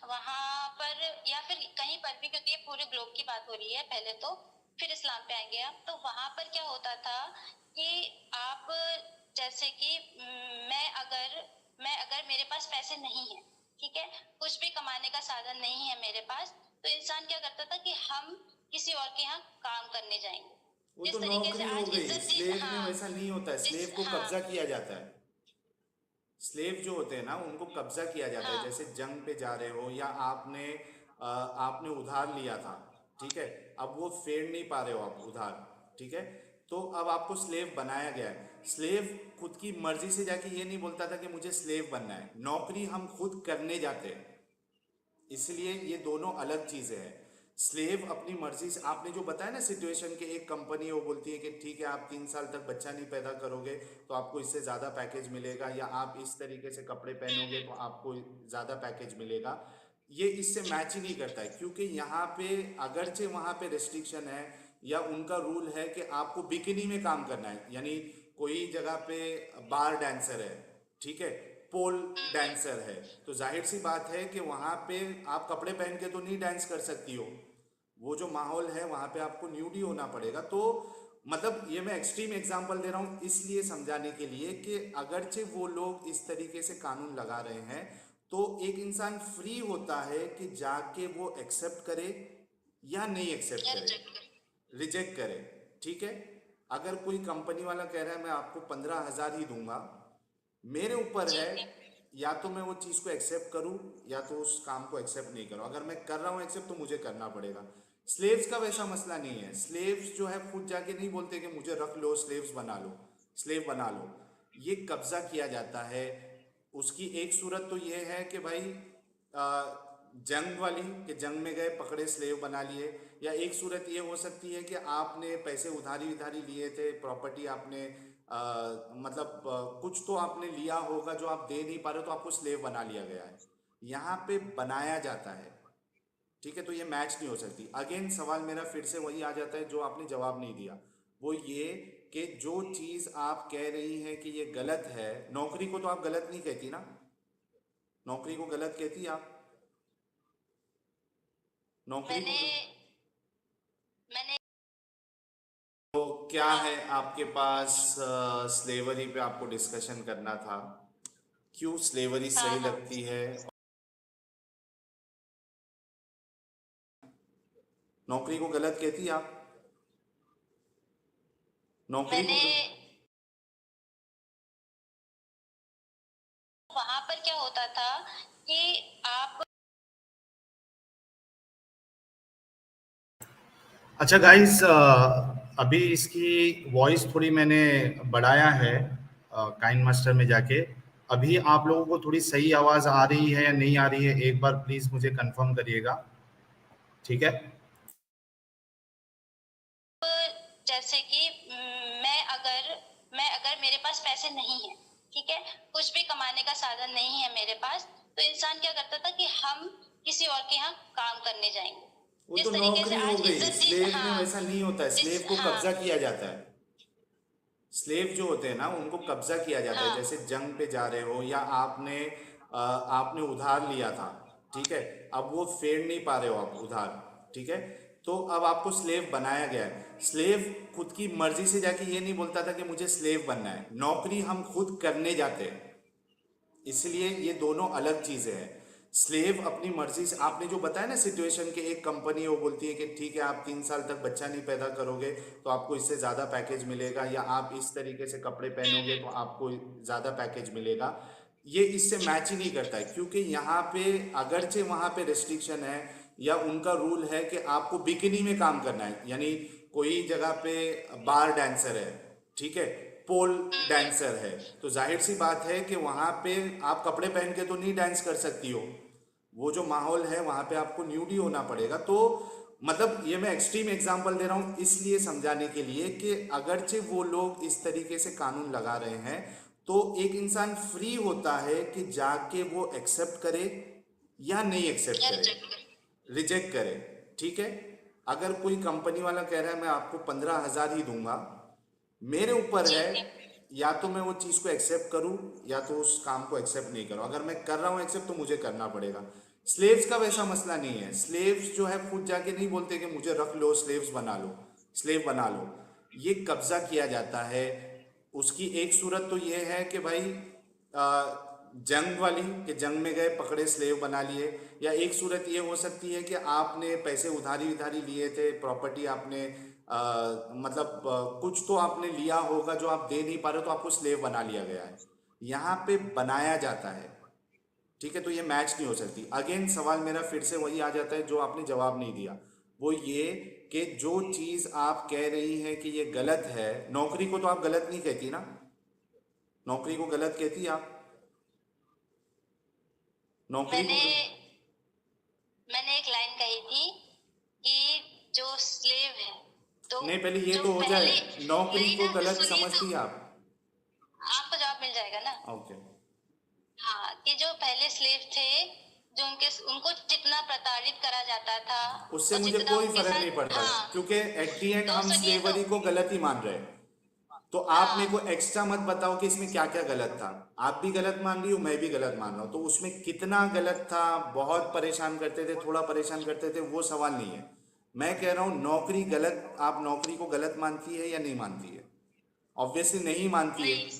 वहां पर या फिर कहीं पर भी, क्योंकि ये पूरे ग्लोब की बात हो रही है पहले तो, फिर इस्लाम पे आएंगे आप, तो वहां पर क्या होता था कि आप, जैसे कि मैं अगर मेरे पास पैसे नहीं है, ठीक है, कुछ भी कमाने का साधन नहीं है मेरे पास, तो इंसान क्या करता था कि हम किसी और के यहाँ काम करने जाएंगे। वो तो जिस तरीके से नौकरी हो आज गई, इज्जत जी, स्लेव में हाँ वैसा नहीं होता है, जिस, स्लेव को हाँ कब्जा किया जाता है। स्लेव जो होते हैं ना उनको कब्जा किया जाता है, हाँ जैसे जंग पे जा रहे हो या आपने उधार लिया था, ठीक है। अब वो फेड नहीं पा रहे हो आप उधार, ठीक है। तो अब आपको स्लेव बनाया गया है। स्लेव खुद की मर्जी से जाके ये नहीं बोलता था कि मुझे स्लेव बनना है, नौकरी हम खुद करने जाते हैं, इसलिए ये दोनों अलग चीजें हैं। स्लेव अपनी मर्जी से, आपने जो बताया ना सिचुएशन के, एक कंपनी है वो बोलती है कि ठीक है आप 3 साल तक बच्चा नहीं पैदा करोगे तो आपको इससे ज़्यादा पैकेज मिलेगा, या आप इस तरीके से कपड़े पहनोगे तो आपको ज़्यादा पैकेज मिलेगा। ये इससे मैच ही नहीं करता है, क्योंकि यहाँ पे अगरचे वहाँ पे रेस्ट्रिक्शन है या उनका रूल है कि आपको बिकिनी में काम करना है, यानी कोई जगह पे बार डांसर है, ठीक है, पोल डांसर है, तो जाहिर सी बात है कि वहाँ पे आप कपड़े पहन के तो नहीं डांस कर सकती हो, वो जो माहौल है वहाँ पे आपको न्यूडी होना पड़ेगा। तो मतलब ये मैं एक्सट्रीम एग्जांपल दे रहा हूँ इसलिए समझाने के लिए कि अगरचे वो लोग इस तरीके से कानून लगा रहे हैं, तो एक इंसान फ्री होता है कि जाके वो एक्सेप्ट करे या नहीं एक्सेप्ट या करे, रिजेक्ट कर। रिजेक्ट करे, ठीक है। अगर कोई कंपनी वाला कह रहा है मैं आपको 15,000 ही दूंगा, मेरे ऊपर जी है, जी या तो मैं वो चीज़ को एक्सेप्ट करूं या तो उस काम को एक्सेप्ट नहीं करूं। अगर मैं कर रहा हूं एक्सेप्ट तो मुझे करना पड़ेगा। स्लेव्स का वैसा मसला नहीं है, स्लेव्स जो है खुद जाके नहीं बोलते कि मुझे रख लो, स्लेव्स बना लो, स्लेव बना लो। ये कब्जा किया जाता है। उसकी एक सूरत तो ये है कि भाई जंग वाली, कि जंग में गए पकड़े स्लेव बना लिए, या एक सूरत ये हो सकती है कि आपने पैसे उधारी उधारी लिए थे, प्रॉपर्टी आपने मतलब कुछ तो आपने लिया होगा जो आप दे नहीं पा रहे हो, तो आपको स्लेव बना लिया गया है। यहाँ पे बनाया जाता है, ठीक है। तो ये मैच नहीं हो सकती। अगेन सवाल मेरा फिर से वही आ जाता है जो आपने जवाब नहीं दिया, वो ये कि जो चीज़ आप कह रही हैं कि ये गलत है, नौकरी को तो आप गलत नहीं कहती ना, नौकरी को गलत कहती आप? नौकरी को मैंने मैंने तो क्या है आपके पास स्लेवरी पे आपको डिस्कशन करना था, क्यों स्लेवरी हाँ सही हाँ लगती है? नौकरी को गलत कहती है आप? नौकरी को मैंने वहां पर क्या होता था कि आप अच्छा गाइस, अभी इसकी वॉइस थोड़ी मैंने बढ़ाया है काइन मास्टर में जाके। अभी आप लोगों को थोड़ी सही आवाज़ आ रही है या नहीं आ रही है, एक बार प्लीज़ मुझे कंफर्म करिएगा, ठीक है? जैसे कि मैं अगर मेरे पास पैसे नहीं है, ठीक है, कुछ भी कमाने का साधन नहीं है मेरे पास, तो इंसान क्या करता था कि हम किसी और के यहाँ काम करने जाएंगे। वो तो जिस तरीके से नौकरी हो आज गई, इज्जत जी, स्लेव में हाँ, वैसा नहीं होता है, जिस स्लेव को हाँ कब्जा किया जाता है। स्लेव जो होते हैं ना उनको कब्जा किया जाता है, हाँ जैसे जंग पे जा रहे हो या आपने उधार लिया था, ठीक है, अब वो फेड नहीं पा रहे हो आप उधार, ठीक है, तो अब आपको स्लेव बनाया गया है। स्लेव खुद की मर्जी से जाके ये नहीं बोलता था कि मुझे स्लेव बनना है, नौकरी हम खुद करने जाते हैं, इसलिए ये दोनों अलग चीजें हैं। स्लेव अपनी मर्जी से, आपने जो बताया ना सिचुएशन के, एक कंपनी वो बोलती है कि ठीक है आप 3 साल तक बच्चा नहीं पैदा करोगे तो आपको इससे ज़्यादा पैकेज मिलेगा, या आप इस तरीके से कपड़े पहनोगे तो आपको ज़्यादा पैकेज मिलेगा, ये इससे मैच ही नहीं करता है, क्योंकि यहाँ पे अगरचे वहाँ पे रेस्ट्रिक्शन है या उनका रूल है कि आपको बिकिनी में काम करना है, यानी कोई जगह पे बार डांसर है, ठीक है, पोल डांसर है, तो जाहिर सी बात है कि वहां पे आप कपड़े पहन के तो नहीं डांस कर सकती हो, वो जो माहौल है वहां पे आपको न्यूडी होना पड़ेगा। तो मतलब ये मैं एक्सट्रीम एग्जांपल दे रहा हूँ इसलिए समझाने के लिए कि अगरचे वो लोग इस तरीके से कानून लगा रहे हैं, तो एक इंसान फ्री होता है कि जाके वो एक्सेप्ट करे या नहीं एक्सेप्ट या करे, रिजेक्ट कर। रिजेक्ट करे, ठीक है। अगर कोई कंपनी वाला कह रहा है मैं आपको 15,000 ही दूंगा, मेरे ऊपर जी है, जी या तो मैं वो चीज़ को एक्सेप्ट करूं या तो उस काम को एक्सेप्ट नहीं करूं, अगर मैं कर रहा हूं एक्सेप्ट तो मुझे करना पड़ेगा। स्लेव्स का वैसा मसला नहीं है, स्लेव्स जो है खुद जाके नहीं बोलते कि मुझे रख लो, स्लेव्स बना लो, स्लेव बना लो, ये कब्जा किया जाता है। उसकी एक सूरत तो ये है कि भाई जंग वाली, कि जंग में गए पकड़े स्लेव बना लिए, या एक सूरत ये हो सकती है कि आपने पैसे उधारी उधारी लिए थे, प्रॉपर्टी आपने मतलब कुछ तो आपने लिया होगा जो आप दे नहीं पा रहे हो, तो आपको स्लेव बना लिया गया है, यहाँ पे बनाया जाता है, ठीक है, तो ये मैच नहीं हो सकती। अगेन सवाल मेरा फिर से वही आ जाता है जो आपने जवाब नहीं दिया, वो ये कि जो चीज़ आप कह रही हैं कि ये गलत है, नौकरी को तो आप गलत नहीं कहती ना, नौकरी को गलत कहती आप? नौकरी को मैंने मैंने एक लाइन कही थी कि जो स्लेव है, तो नहीं, पहले ये जो तो हो जाए, पहले नौकरी मेरी को ना गलत सुनिए तो समझती आप? आपको जवाब मिल जाएगा ना। ओके। हाँ, कि जो पहले स्लेव थे, जो उनको जितना प्रताड़ित करा जाता था उससे और मुझे जितना कोई उनके फर्क नहीं साथ, पड़ता, हाँ, क्योंकि एट दी एंड तो हम सुनिए तो, स्लेवरी को गलत ही मान रहे हैं। तो आप मेरे को हाँ, एक्स्ट्रा मत बताओ कि इसमें क्या क्या गलत था, आप भी गलत मान रही हो, मैं भी गलत मान रहा हूँ, तो उसमें कितना गलत था, बहुत परेशान करते थे, थोड़ा परेशान करते थे, वो सवाल नहीं है। मैं कह रहा हूँ नौकरी गलत, आप नौकरी को गलत मानती है या नहीं मानती है? ऑब्वियसली नहीं मानती नहीं,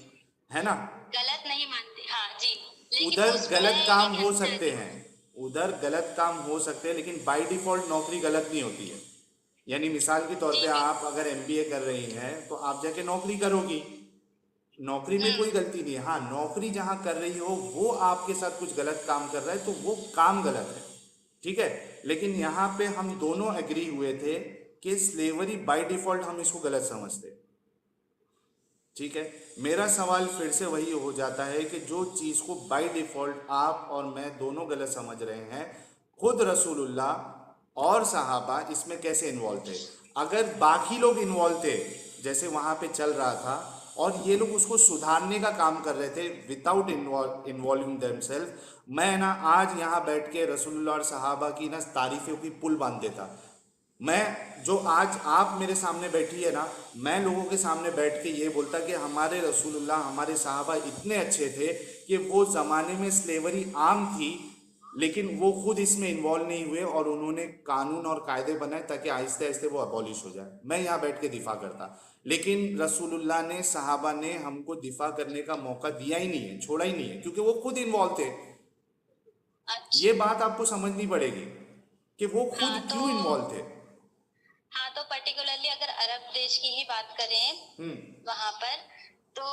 है ना? गलत नहीं मानते, हाँ जी, लेकिन उधर उस मैं गलत ये काम हो कहना सकते चाहती हूँ, हैं, उधर गलत काम हो सकते हैं, लेकिन बाय डिफॉल्ट नौकरी गलत नहीं होती है। यानी मिसाल के तौर जी पे जी, आप अगर एमबीए कर रही हैं तो आप जाके नौकरी करोगी, नौकरी में कोई हम्म, गलती नहीं है। हाँ, नौकरी जहां कर रही हो वो आपके साथ कुछ गलत काम कर रहा है तो वो काम गलत है, ठीक है। लेकिन यहाँ पे हम दोनों एग्री हुए थे कि स्लेवरी बाय डिफॉल्ट हम इसको गलत समझते, ठीक है। मेरा सवाल फिर से वही हो जाता है कि जो चीज़ को बाय डिफॉल्ट आप और मैं दोनों गलत समझ रहे हैं, खुद रसूलुल्लाह और सहाबा इसमें कैसे इन्वॉल्व थे? अगर बाकी लोग इन्वॉल्व थे, जैसे वहाँ पे चल रहा था, और ये लोग उसको सुधारने का काम कर रहे थे विदाउट इन्वॉल्विंग देमसेल्फ, मैं ना आज यहाँ बैठ के रसूलुल्लाह और सहाबा की ना तारीफों की पुल बांध देता। मैं जो आज आप मेरे सामने बैठी है ना, मैं लोगों के सामने बैठ के ये बोलता कि हमारे रसूलुल्लाह, हमारे सहाबा इतने अच्छे थे कि वो ज़माने में स्लेवरी आम थी, लेकिन वो खुद इसमें इन्वॉल्व नहीं हुए और उन्होंने कानून और कायदे बनाए ताकि आहिस्ते आहिस्ते वो अबॉलिश हो जाए। मैं यहाँ बैठ के दिफा करता, लेकिन रसूलुल्लाह ने, सहाबा ने हमको दिफा करने का मौका दिया ही नहीं है, छोड़ा ही नहीं है, क्योंकि वो खुद इन्वॉल्व थे। ये अच्छा। बात आपको समझनी पड़ेगी कि वो खुद हाँ तो क्यों इन्वॉल्व थे। हाँ तो पर्टिकुलरली अगर अरब देश की ही बात करें वहां पर, तो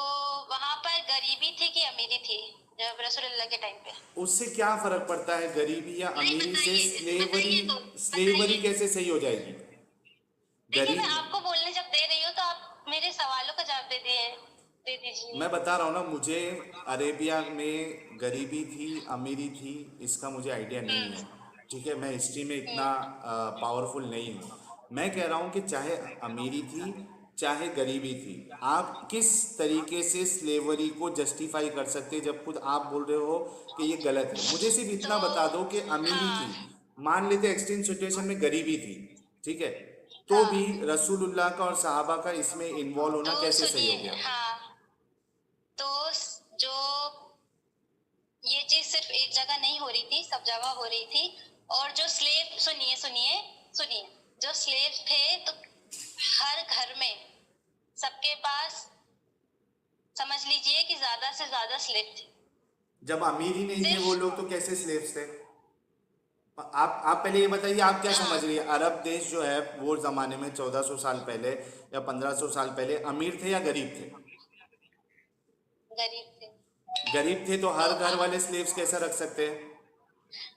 वहां पर गरीबी थी कि अमीरी थी जब रसूलुल्लाह के टाइम पे? उससे क्या फर्क पड़ता है गरीबी या नहीं अमीरी से? बताइए, स्लेवरी, बताइए तो, स्लेवरी बताइए। कैसे सही हो जाएगी? देखिए मैं गरीब, आपको बोलने जब दे रही हूँ तो आप मेरे सवालों का जवाब दे दीजिए। मैं बता रहा हूँ ना, मुझे अरेबिया में गरीबी थी, अमीरी थी, इसका मुझे आइडिया नहीं है। ठीक है, मैं हिस्ट्री में इतना हम्म। पावरफुल नहीं हूँ। मैं कह रहा हूँ कि चाहे अमीरी थी, चाहे गरीबी थी, आप किस तरीके से स्लेवरी को जस्टिफाई कर सकते हैं जब खुद आप बोल रहे हो कि ये गलत है? मुझे सिर्फ तो इतना बता दो कि अमीरी थी, हाँ मान लेते एक्सट्रीम सिचुएशन में गरीबी थी, ठीक है, तो भी हाँ रसूलुल्लाह का और सहाबा का इसमें इन्वॉल्व होना तो कैसे सही हो सुनिए, गया? हाँ तो जो ये चीज सिर्फ एक जगह नहीं हो रही थी, सब जगह हो रही थी। और जो स्लेव, सुनिए सुनिए सुनिए, जो स्लेव थे तो हर घर में, सबके पास, समझ लीजिए कि ज्यादा से ज्यादा स्लेव थे। जब अमीर ही नहीं थे वो सिर्फ लोग तो कैसे स्लेव्स थे? आप पहले ये बताइए, आप क्या समझ रही हाँ, है? अरब देश जो है वो जमाने में 1400 साल पहले या 1500 साल पहले अमीर थे या गरीब थे? गरीब थे। गरीब थे तो तो हर घर वाले स्लेव्स कैसे रख सकते हैं?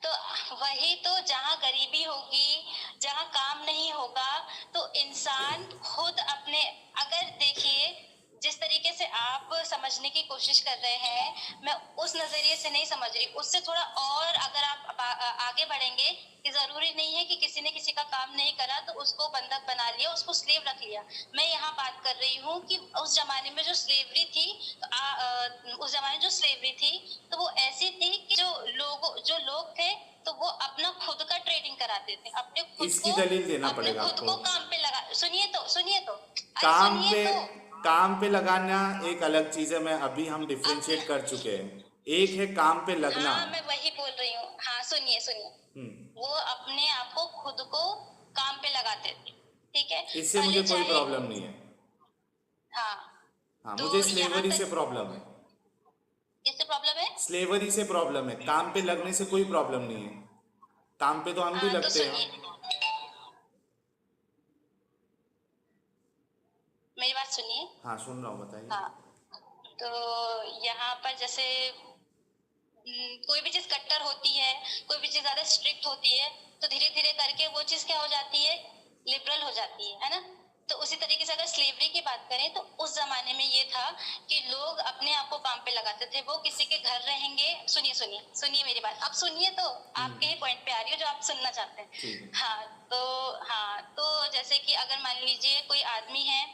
तो वही तो, जहाँ गरीबी होगी, जहाँ काम नहीं होगा, तो इंसान खुद अपने, अगर देखिए जिस तरीके से आप समझने की कोशिश कर रहे हैं, मैं उस नजरिए से नहीं समझ रही। उससे थोड़ा और अगर आप आगे बढ़ेंगे कि जरूरी नहीं है कि किसी ने किसी का काम नहीं करा तो उसको बंधक बना लिया, उसको स्लेव रख लिया। मैं यहाँ बात कर रही हूँ कि उस जमाने में जो स्लेवरी थी, उस जमाने में जो स्लेवरी थी तो वो ऐसी थी कि जो लोग थे तो वो अपना खुद का ट्रेडिंग कराते थे, इसकी दलील देना अपने पड़ेगा खुद आपको। को काम पे लगा। सुनिए तो अरे काम सुनिए पे, तो। काम पे लगाना एक अलग चीज है, मैं अभी हम अपना, डिफरेंशिएट कर चुके हैं। एक है काम पे लगना। हाँ मैं वही बोल रही हूँ। हाँ सुनिए सुनिए, वो अपने आप को खुद को काम पे लगाते थे, ठीक है। इससे भले मुझे कोई चाहे, प्रॉब्लम नहीं है। हाँ हाँ, तो मुझे यहाँ स्लेवरी से तक, प्रॉब्लम है। इससे प्रॉब्लम है। स्लेवरी से प्रॉब्लम है, काम पे लगने से कोई प्रॉब्लम नहीं है। काम पे तो हम भी हाँ तो लगते हैं। सुनिए, मेरी बात सुनिए। हाँ, सुन रहा हूँ, बताइए। हाँ तो यहाँ पर जैसे कोई भी चीज कट्टर होती है, कोई भी चीज ज्यादा स्ट्रिक्ट होती है, तो धीरे धीरे करके वो चीज क्या हो जाती है, लिबरल हो जाती है ना। तो उसी तरीके से अगर स्लेवरी की बात करें तो उस जमाने में ये था कि लोग अपने आप को काम पे लगाते थे। वो किसी के घर रहेंगे, सुनिए सुनिए सुनिए मेरी बात, आप सुनिए तो, आपके ही पॉइंट पे आ रही हो जो आप सुनना चाहते ठीक हैं। है। हाँ तो जैसे कि अगर मान लीजिए कोई आदमी है,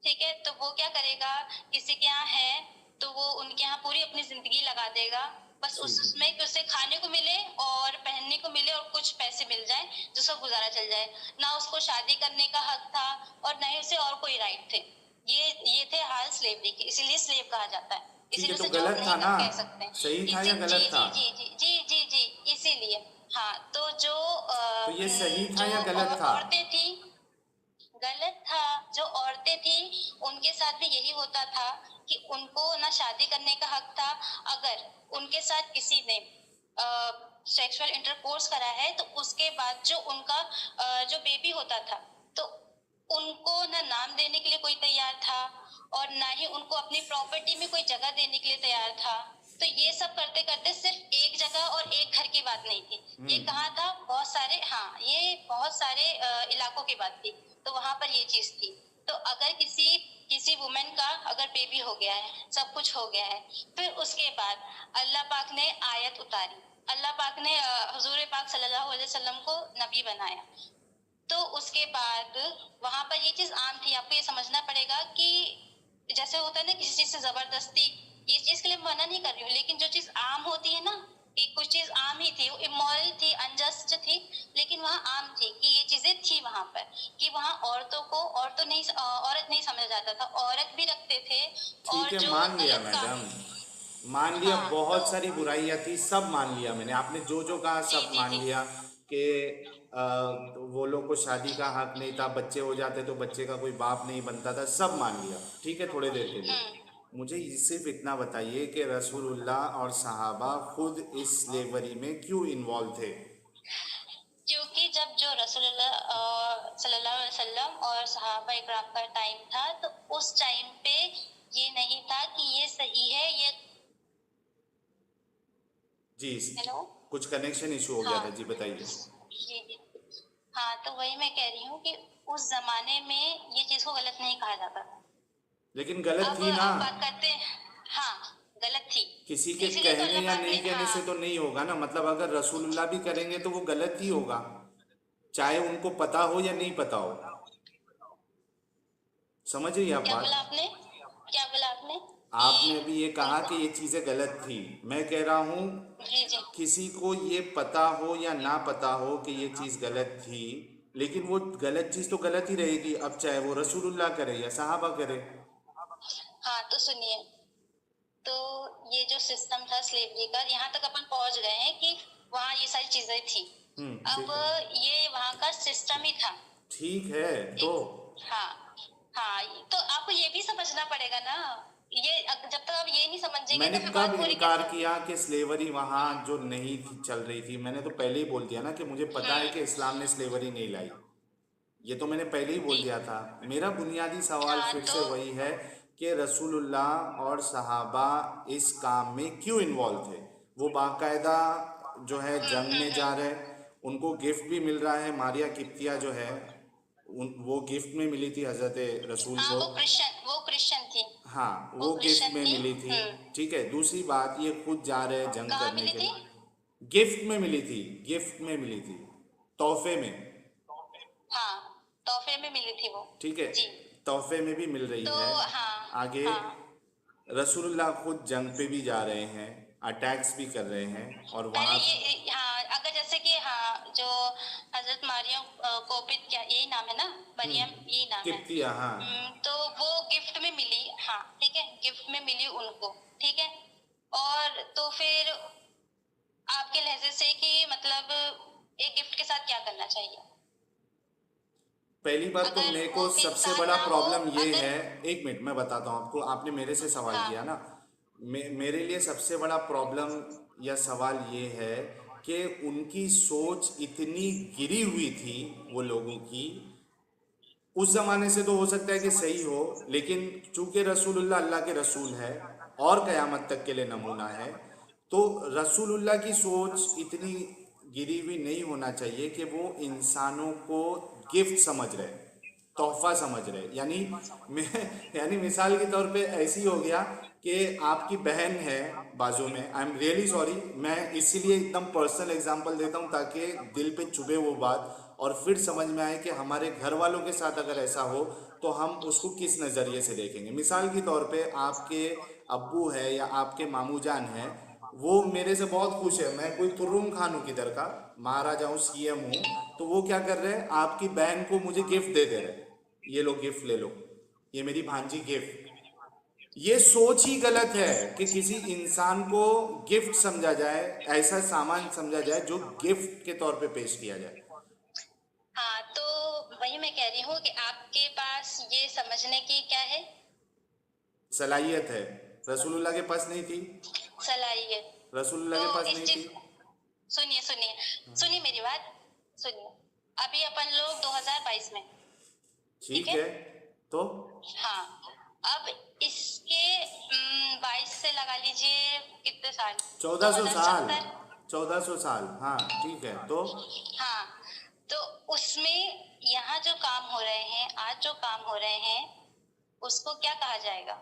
ठीक है, तो वो क्या करेगा, किसी के यहाँ है तो वो उनके यहाँ पूरी अपनी जिंदगी लगा देगा, बस ठीक है। उसमें कि उसे खाने को मिले और पहनने को मिले और कुछ पैसे मिल जाए, जो सब गुजारा चल जाए। ना उसको शादी करने का हक था और ना ही उसे और कोई राइट थे। ये थे हाल स्लेवरी के, इसीलिए स्लेव कहा जाता है, ठीक है, इसीलिए तो उसे जॉब गलत था नहीं ना? कह सकते हैं। सही था इसी या जी गलत था? जी जी जी जी जी जी इसीलिए। हाँ तो तो ये सही था जो या गलत था? औरतें थी, गलत था। जो औरतें थी उनके साथ भी यही होता था कि उनको ना शादी करने का हक था। अगर उनके साथ किसी ने सेक्सुअल इंटरकोर्स करा है तो उसके बाद जो उनका जो बेबी होता था, तो उनको ना नाम देने के लिए कोई तैयार था और ना ही उनको अपनी प्रॉपर्टी में कोई जगह देने के लिए तैयार था। तो ये सब करते करते सिर्फ एक जगह और एक घर की बात नहीं थी, ये कहाँ था, बहुत सारे, हाँ ये बहुत सारे इलाकों की बात थी। तो वहां पर ये चीज थी। तो अगर किसी वुमेन का अगर बेबी हो गया है, सब कुछ हो गया है, फिर उसके बाद अल्लाह पाक ने आयत उतारी, अल्लाह पाक ने हुजूर पाक सल्लल्लाहु अलैहि वसल्लम को नबी बनाया। तो उसके बाद वहां पर ये चीज आम थी। आपको ये समझना पड़ेगा कि जैसे होता है ना किसी चीज से जबरदस्ती, ये चीज के लिए मना नहीं कर रही हूँ, लेकिन जो चीज आम होती है ना, कि कुछ चीज आम ही थी, वो इमोरल थी, अनजस्ट थी, लेकिन वहाँ आम थी कि ये चीजें थी वहां पर, कि वहाँ औरतों को औरत नहीं समझा जाता था, औरत भी रखते थे। ठीक और है, जो मान लिया गलत काम, मैडम, मान लिया हाँ तो बहुत सारी बुराइयां थी, सब मान लिया मैंने, आपने जो जो कहा जी सब जी मान जी लिया कि तो वो लोग को शादी का हक नहीं था, बच्चे हो जाते तो बच्चे का कोई बाप नहीं बनता था, सब मान लिया, ठीक है थोड़ी देर के लिए। हम्म। मुझे सिर्फ इतना बताइए कि रसूलुल्लाह और सहाबा खुद इस स्लेवरी में क्यों इन्वॉल्व थे? क्योंकि जब जो रसूलुल्लाह सल्लल्लाहु अलैहि वसल्लम और सहाबा इकराम का टाइम था, तो उस टाइम पे ये नहीं था कि ये सही है ये। जी, हेलो। कुछ कनेक्शन इशू हो गया हाँ था, जी बताइए। जी। हाँ तो वही मैं कह रही हूँ कि उस जमाने में ये चीज को गलत नहीं कहा जाता था। लेकिन गलत अब थी ना, आप बात करते हैं। हाँ, गलत थी। किसी के इसीलिए तो कहने अल्लाह या पाक नहीं ने, कहने से हाँ तो नहीं होगा ना, मतलब अगर रसूलुल्लाह भी करेंगे तो वो गलत ही होगा, चाहे उनको पता हो या नहीं पता हो। समझ रही हैं आप क्या बोला बात? आपने? क्या बोला आपने आपने अभी ये कि कहा उनको? कि ये चीजें गलत थी, मैं कह रहा हूँ जी जी। किसी को ये पता हो या ना पता हो कि ये चीज गलत थी, लेकिन वो गलत चीज तो गलत ही रहेगी, अब चाहे वो रसूलुल्लाह करे या सहाबा करे। हाँ तो सुनिए, तो ये जो सिस्टम था स्लेवरी का, यहाँ तक अपन पहुंच गए हैं कि वहाँ ये सारी चीजें थी। अब ठीक है, ये वहाँ का सिस्टम ही था। ठीक है तो एक, हाँ हाँ, तो आपको ये भी समझना पड़ेगा ना। ये जब तक आप ये नहीं समझेंगे मैंने तो फिर कब बात पूरी इनकार कैसे होगी? किया कि स्लेवरी वहाँ जो नहीं थी चल रही थी, मैंने तो पहले ही बोल दिया ना कि मुझे पता है कि इस्लाम ने स्लेवरी नहीं लाई, ये तो मैंने पहले ही बोल जी। दिया था। मेरा बुनियादी सवाल हाँ फिर तो से वही है कि रसूलुल्लाह और सहाबा इस काम में क्यों इन्वॉल्व थे? वो बाकायदा जो है जंग में जा रहे, उनको गिफ्ट भी मिल रहा है, मारिया किप्तिया जो है वो गिफ्ट में मिली थी हजरत रसूल हाँ, को। वो क्रिश्चियन थी। हाँ, वो वो गिफ्ट क्रिश्चियन में थी। मिली थी। हम्म। ठीक है, दूसरी बात ये खुद जा रहे हैं जंग कहाँ करने मिली के थी? लिए, गिफ्ट में मिली थी, गिफ्ट में मिली थी, तोहफे में। हाँ, तोहफे में मिली थी वो। ठीक है, जी। तोहफे में भी मिल रही तो है। हाँ आगे हाँ। रसूलुल्लाह खुद जंग पे भी जा रहे हैं, अटैक्स भी कर रहे हैं, और पहले वहाँ ये, हाँ, अगर जैसे कि हाँ जो हजरत मारियम कोपित, क्या यही नाम है ना? मरियम यही नाम है। किप्तिया, हाँ। तो वो गिफ्ट में मिली, हाँ ठीक है, गिफ्ट में मिली उनको। ठीक है। और तो फिर आपके लहजे से कि मतलब एक गिफ्ट के साथ क्या करना चाहिए? पहली बात तो अगर मेरे को वो सबसे इंसान बड़ा ना हो, प्रॉब्लम ये अगर, है, एक मिनट मैं बताता हूँ आपको, आपने मेरे से सवाल हाँ किया ना, मेरे लिए सबसे बड़ा प्रॉब्लम या सवाल ये है कि उनकी सोच इतनी गिरी हुई थी वो लोगों की। उस जमाने से तो हो सकता है कि सही हो, लेकिन चूंकि रसूलुल्लाह अल्लाह के रसूल है और क़यामत तक के लिए नमूना है, तो रसूलुल्लाह की सोच इतनी गिरी हुई नहीं होना चाहिए कि वो इंसानों को गिफ्ट समझ रहे, तोहफा समझ रहे। यानी मैं यानी मिसाल के तौर पे ऐसी हो गया कि आपकी बहन है बाजू में, आई एम रियली सॉरी, मैं इसीलिए एकदम पर्सनल एग्जांपल देता हूँ ताकि दिल पे चुभे वो बात, और फिर समझ में आए कि हमारे घर वालों के साथ अगर ऐसा हो तो हम उसको किस नज़रिए से देखेंगे। मिसाल के तौर पे आपके अब्बू है या आपके मामू जान है, वो मेरे से बहुत खुश है, मैं कोई तुर्रुम खान हूँ किधर का, महाराजा हूँ, सीएम हूँ, तो वो क्या कर रहे हैं, आपकी बहन को मुझे गिफ्ट दे दे रहे हैं, ये लो गिफ्ट ले लो, ये मेरी भांजी गिफ्ट। ये सोच ही गलत है कि किसी इंसान को गिफ्ट समझा जाए, ऐसा सामान समझा जाए जो गिफ्ट के तौर पे पेश किया जाए। हाँ तो वही मैं कह रही हूँ कि आपके पास ये समझने की क्या है? सलाहियत है, रसूलुल्लाह के पास नहीं थी, सलाहियत। रसूलुल्लाह तो के पास इस नहीं थी। चीज, सुनिए सुनिए सुनिए मेरी बात, सुनिए। अभी अपन लोग 2022 में, ठीक ठीक है? है, तो हाँ। अब इसके 22 से लगा लीजिए कितने साल? 1400 साल, 2070। 1400 साल, हाँ ठीक है, तो हाँ। तो उसमें यहाँ जो काम हो रहे हैं, आज जो काम हो रहे हैं, उसको क्या कहा जाएगा?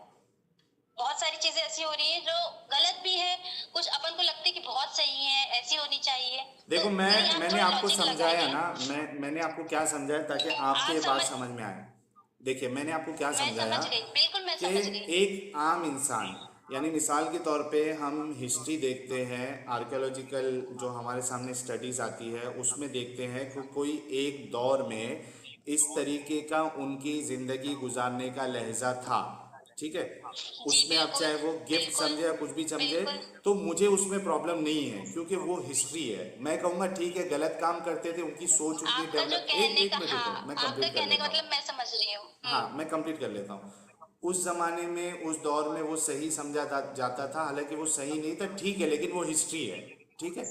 बहुत सारी चीजें ऐसी हो रही हैं जो गलत भी है, कुछ अपन को लगता है कि बहुत सही है, ऐसी होनी चाहिए। तो देखो नहीं, आप मैंने थोड़ा आपको लॉजिक समझाया लगाइए। ना, मैंने आपको क्या समझाया ताकि आपके आप ये बात समझ, समझ में आए। देखिए मैंने आपको क्या मैं समझाया समझ गई, बिल्कुल मैं कि समझ गई। एक आम इंसान, यानी मिसाल के तौर पे हम हिस्ट्री देखते हैं, आर्कियोलॉजिकल जो हमारे सामने स्टडीज आती है उसमें देखते हैं कि कोई एक दौर में इस तरीके का उनकी ज़िंदगी गुजारने का लहजा था, ठीक है, जी उसमें आप बिल्कुल, चाहे वो गिफ्ट बिल्कुल, समझे या कुछ भी समझे, बिल्कुल। तो मुझे उसमें प्रॉब्लम नहीं है क्योंकि वो हिस्ट्री है। मैं कहूँगा ठीक है, गलत काम करते थे, उनकी सोच उतनी आपका जो डेवलप, एक कहने एक का, मिनट रुको, हाँ, मैं आपका कंप्लीट कर कहने का लेता हूँ। मतलब मैं समझ रही हूँ। हाँ, मैं कंप्लीट कर लेता हूँ। उस जमाने में, उस दौर में वो सही समझा जाता था, हालांकि वो सही नहीं था, ठीक है, लेकिन वो हिस्ट्री है। ठीक है,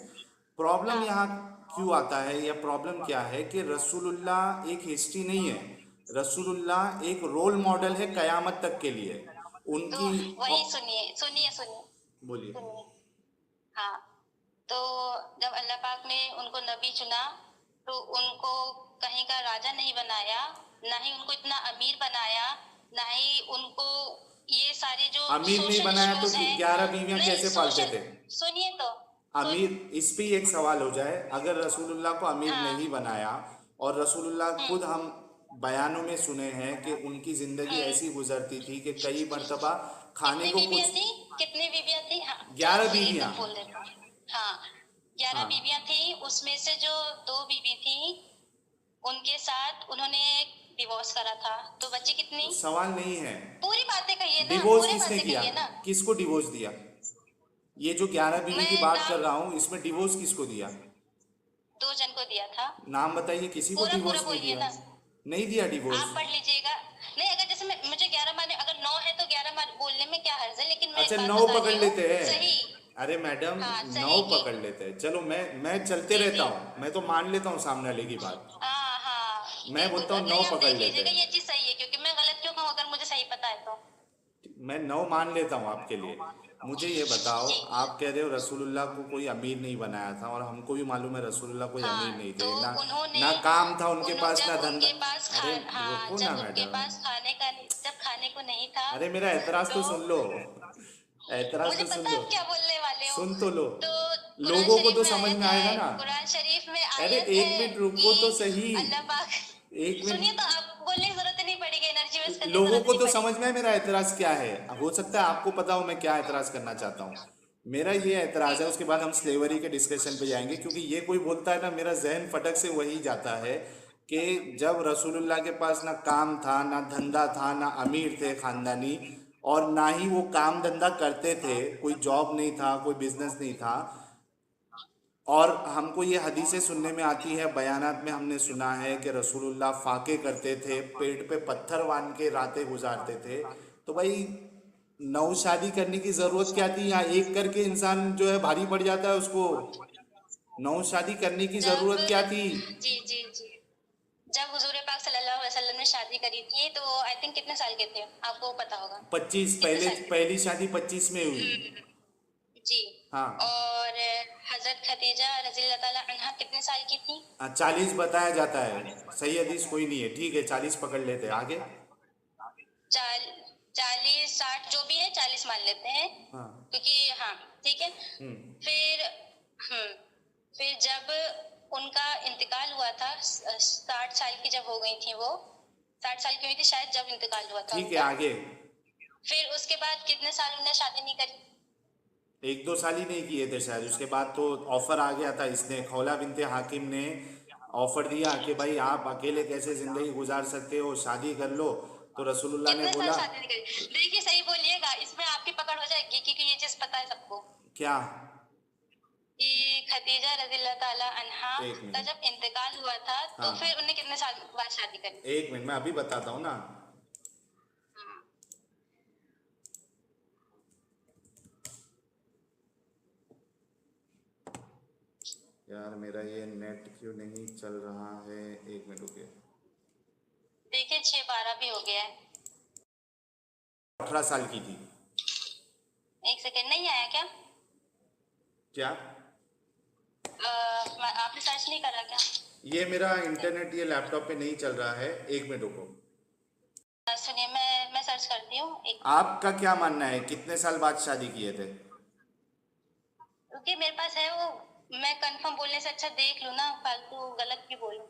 प्रॉब्लम हाँ, यहाँ क्यों आता है या प्रॉब्लम क्या है कि रसूलुल्लाह एक हिस्ट्री नहीं है, रसूलुल्लाह एक रोल मॉडल है कयामत तक के लिए। तो उनकी वही सुनिए, सुनिए, सुनिए, बोलिए। सुनिए। हाँ, तो जब अल्लाह पाक ने उनको नबी चुना, तो उनको कहीं का राजा नहीं बनाया, ना ही उनको इतना अमीर बनाया, ना ही उनको ये सारे जो अमीर नहीं सोशल बनाया तो इश्यूज हैं। 11 बीवियां नहीं, कैसे पालते सोशल, थे? सुनिए तो, सुन, अमीर, इस पे ही एक सवाल हो जाए, अगर रसूलुल्लाह को अमीर नहीं हाँ, बनाया, और रसूलुल्लाह खुद हम्म, हम बयानों में सुने हैं कि उनकी ज़िंदगी ऐसी हम्म। गुजरती थी कि कई मर्तबा खाने कितनी को बीवियां कुछ, थी? कितनी बीवियां थी? हाँ, ग्यारह चलो बीवियां एकदम बोल देता हूँ। हाँ, 11 हाँ, बीवियां थी, उसमें से जो 2 बीवी थी, उनके साथ उन्होंने डिवोर्स करा था, तो बच्चे कितनी? सवाल नहीं है। पूरी बातें कहिए ना, डिवोर्स पूरे किसने बातें किया? कहिए ना। किसको डिवोर्स दिया? ये जो 11 बीवी की मैं बात कर नाम रहा हूँ, इसमें डिवोर्स किसको दिया? 2 जन को दिया था। नाम बताइए, किसी को पूरा पूरा डिवोर्स नहीं बोलिए दिया। ना। नहीं दिया डिवोर्स। आप पढ़ लीजिएगा। नहीं, अगर जैसे मुझे 11 माने, अगर 9 है तो 11 मान बोलने में क्या हर्ज है, लेकिन मैं अच्छा, एक बात 9 बता पकड़ रही हूँ लेते हैं। सही। अरे मैडम, हाँ, 9 सही की। पकड़ लेते हैं, चलो मैं चलते जी, रहता जी। हूँ, मैं तो मान लेता हूँ सामने वाले की बात। हाँ, हाँ, मैं बिल्कुल। बोलता हूँ 9 नहीं, आप पकड़ देख लेते लीजिएगा हैं। ये चीज सही है, क्योंकि मैं गलत क्यों कहूँ अगर मुझे सही पता है तो। मैं 9 मान लेता हूँ आपके लिए। मुझे ये बताओ, जी। आप कह रहे हो रसूलुल्लाह को कोई अमीर नहीं बनाया था, और हमको भी मालूम है रसूलुल्लाह कोई अमीर हाँ, नहीं तो थे ना, उन्होंने, ना काम था उनके पास, ना जब धंधा। उनके पास अरे हाँ, रुको ना जब उनके मैडम, पास खाने का जब खाने को नहीं था, अरे मेरा एतराज तो तो सुन लो, एतराज मुझे तो सुन पता है लो, आप क्या बोलने वाले हो। सुन तो लो। तो कुरान लोगों को शरीफ तो में समझ आयत में आएगा है, ना। कुरान शरीफ में अरे आयत एक है मिनट कि रुको तो सही, अल्लाह पाक, एक सुनिए मिनट। तो, आप बोलने की जरूरत ही नहीं पड़ेगी, एनर्जी वेस्ट करने की लोगों जरूरत ही को नहीं तो समझ पड़ेगी। में है मेरा एतराज क्या है, हो सकता है आपको पता हो मैं क्या एतराज करना चाहता हूँ। मेरा ये एतराज है, उसके बाद हम स्लेवरी के डिस्कशन पे जाएंगे, क्योंकि ये कोई बोलता है ना, मेरा जहन फटक से वही जाता है कि जब रसूलुल्लाह के पास ना काम था, ना धंधा था, ना अमीर थे खानदानी, और ना ही वो काम धंधा करते थे, कोई जॉब नहीं था, कोई बिजनेस नहीं था, और हमको ये हदीसें सुनने में आती है, बयानात में हमने सुना है कि रसूलुल्लाह फाके करते थे, पेट पे पत्थर बांध के रातें गुजारते थे। तो भाई, नौ शादी करने की ज़रूरत क्या थी? यहाँ एक करके इंसान जो है भारी पड़ जाता है उसको, नौ शादी करने की जब, ज़रूरत क्या थी? जी, जी, जी, जब हुजूर पाक सल्लल्लाहु अलैहि वसल्लम ने शादी करी थी, तो आई थिंक कितने साल के थे, आपको पता होगा। 25, कितने पहले साल के थे? पहली शादी 25 में हुई। जी। हाँ, और हजरत खदीजा रज़ी अल्लाह ताला अन्हा कितने साल की थी? 40 बताया जाता है, सही हदीस कोई नहीं है, ठीक है 40 पकड़ लेते हैं, आगे। चाल 40, 60 जो भी है, 40 मान लेते हैं, हाँ। क्योंकि हाँ, ठीक है। हम्म। फिर हम्म फिर जब उनका इंतकाल हुआ था, 60 साल की जब हो गई थी वो, 60 साल की हुई थी शायद जब इंतकाल हुआ था ठीक है, उनका। आगे। फिर उसके बाद कितने साल उन्होंने शादी नहीं करी? 1-2 साल ही नहीं किए थे शायद, उसके बाद तो ऑफर आ गया था, इसने खौला बिनते हाकिम ने ऑफर दिया कि भाई आप अकेले कैसे ज़िंदगी गुजार सकते हो, शादी कर लो। तो रसूलुल्लाह ने कितने साल बोला, शादी नहीं करी? देखिए, सही बोलिएगा, इसमें आपकी पकड़ हो जाएगी, क्योंकि ये चीज पता है सबको क्या? कि खदीजा रज़ी अल्लाह ताला अन्हा एक का मिनट, जब इंतकाल हुआ था, तो हाँ, फिर उन्हें कितने साल बाद शादी करी? एक मिनट, मैं अभी बताता हूँ ना। यार मेरा ये नेट क्यों नहीं चल रहा है, एक मिनट रुकिए। देखिए, 6-12 भी हो गया है। 18 साल की थी। एक सेकेंड, नहीं आया क्या? क्या? आपने सर्च नहीं करा क्या? ये मेरा इंटरनेट ये लैपटॉप पे नहीं चल रहा है, एक मिनट रुको। सुनिए, मैं सर्च करती हूँ एक। आपका क्या मानना है, कितने साल बाद शादी किए थे? क्योंकि मेरे पास है वो, मैं कंफर्म बोलने से अच्छा देख लूँ ना, फालतू गलत क्यों बोलूँ।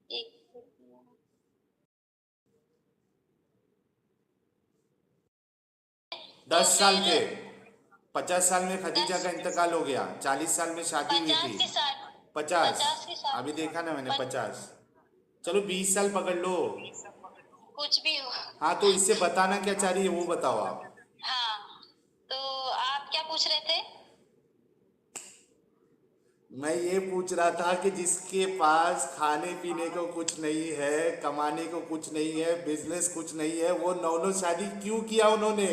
एक 10 तो साल फिर थे। 50 साल में खदीजा 10, का इंतकाल हो गया, 40 साल में शादी हुई 50 थी। के साथ, 50, 50 के साथ, अभी देखा ना मैंने, 50। चलो 20 साल पकड़ लो। कुछ भी हो। हाँ तो इससे बताना क्या चाह रही है वो बताओ आप। हाँ, तो आप क्या पूछ रहे थे? मैं ये पूछ रहा था कि जिसके पास खाने पीने को कुछ नहीं है, कमाने को कुछ नहीं है, बिजनेस कुछ नहीं है, वो नौ नौ शादी क्यों किया उन्होंने?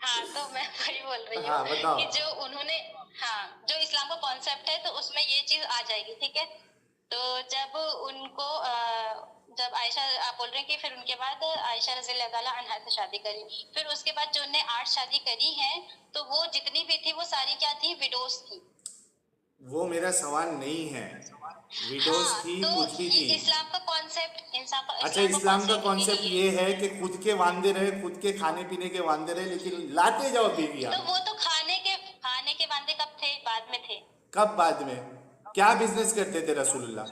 हाँ, तो मैं वही बोल रही हूँ हाँ बताओ। कि जो उन्होंने, हाँ, जो इस्लाम का कॉन्सेप्ट है तो उसमें ये चीज आ जाएगी, ठीक है। तो जब उनको जब आयशा, आप बोल रहे हैं कि फिर उनके बाद आयशा रज़ी अल्लाह ताला अन्हा से शादी करी, फिर उसके बाद जो उन्होंने 8 शादी करी है, तो वो जितनी भी थी वो सारी क्या थी, विडोस थी। वो मेरा सवाल नहीं है, विडोज हाँ, थी तो कुछ भी ये थी। इस्लाम का कॉन्सेप्ट, अच्छा इस्लाम का इस्लाम का कॉन्सेप्ट कॉन्सेप्ट यही है। ये है कि खुद के वांदे रहे, खुद के खाने पीने के वांदे रहे, लेकिन लाते जाओ बीवियां। तो वो तो खाने के वादे कब थे, बाद में थे। कब बाद में? क्या बिजनेस करते थे रसूलुल्लाह?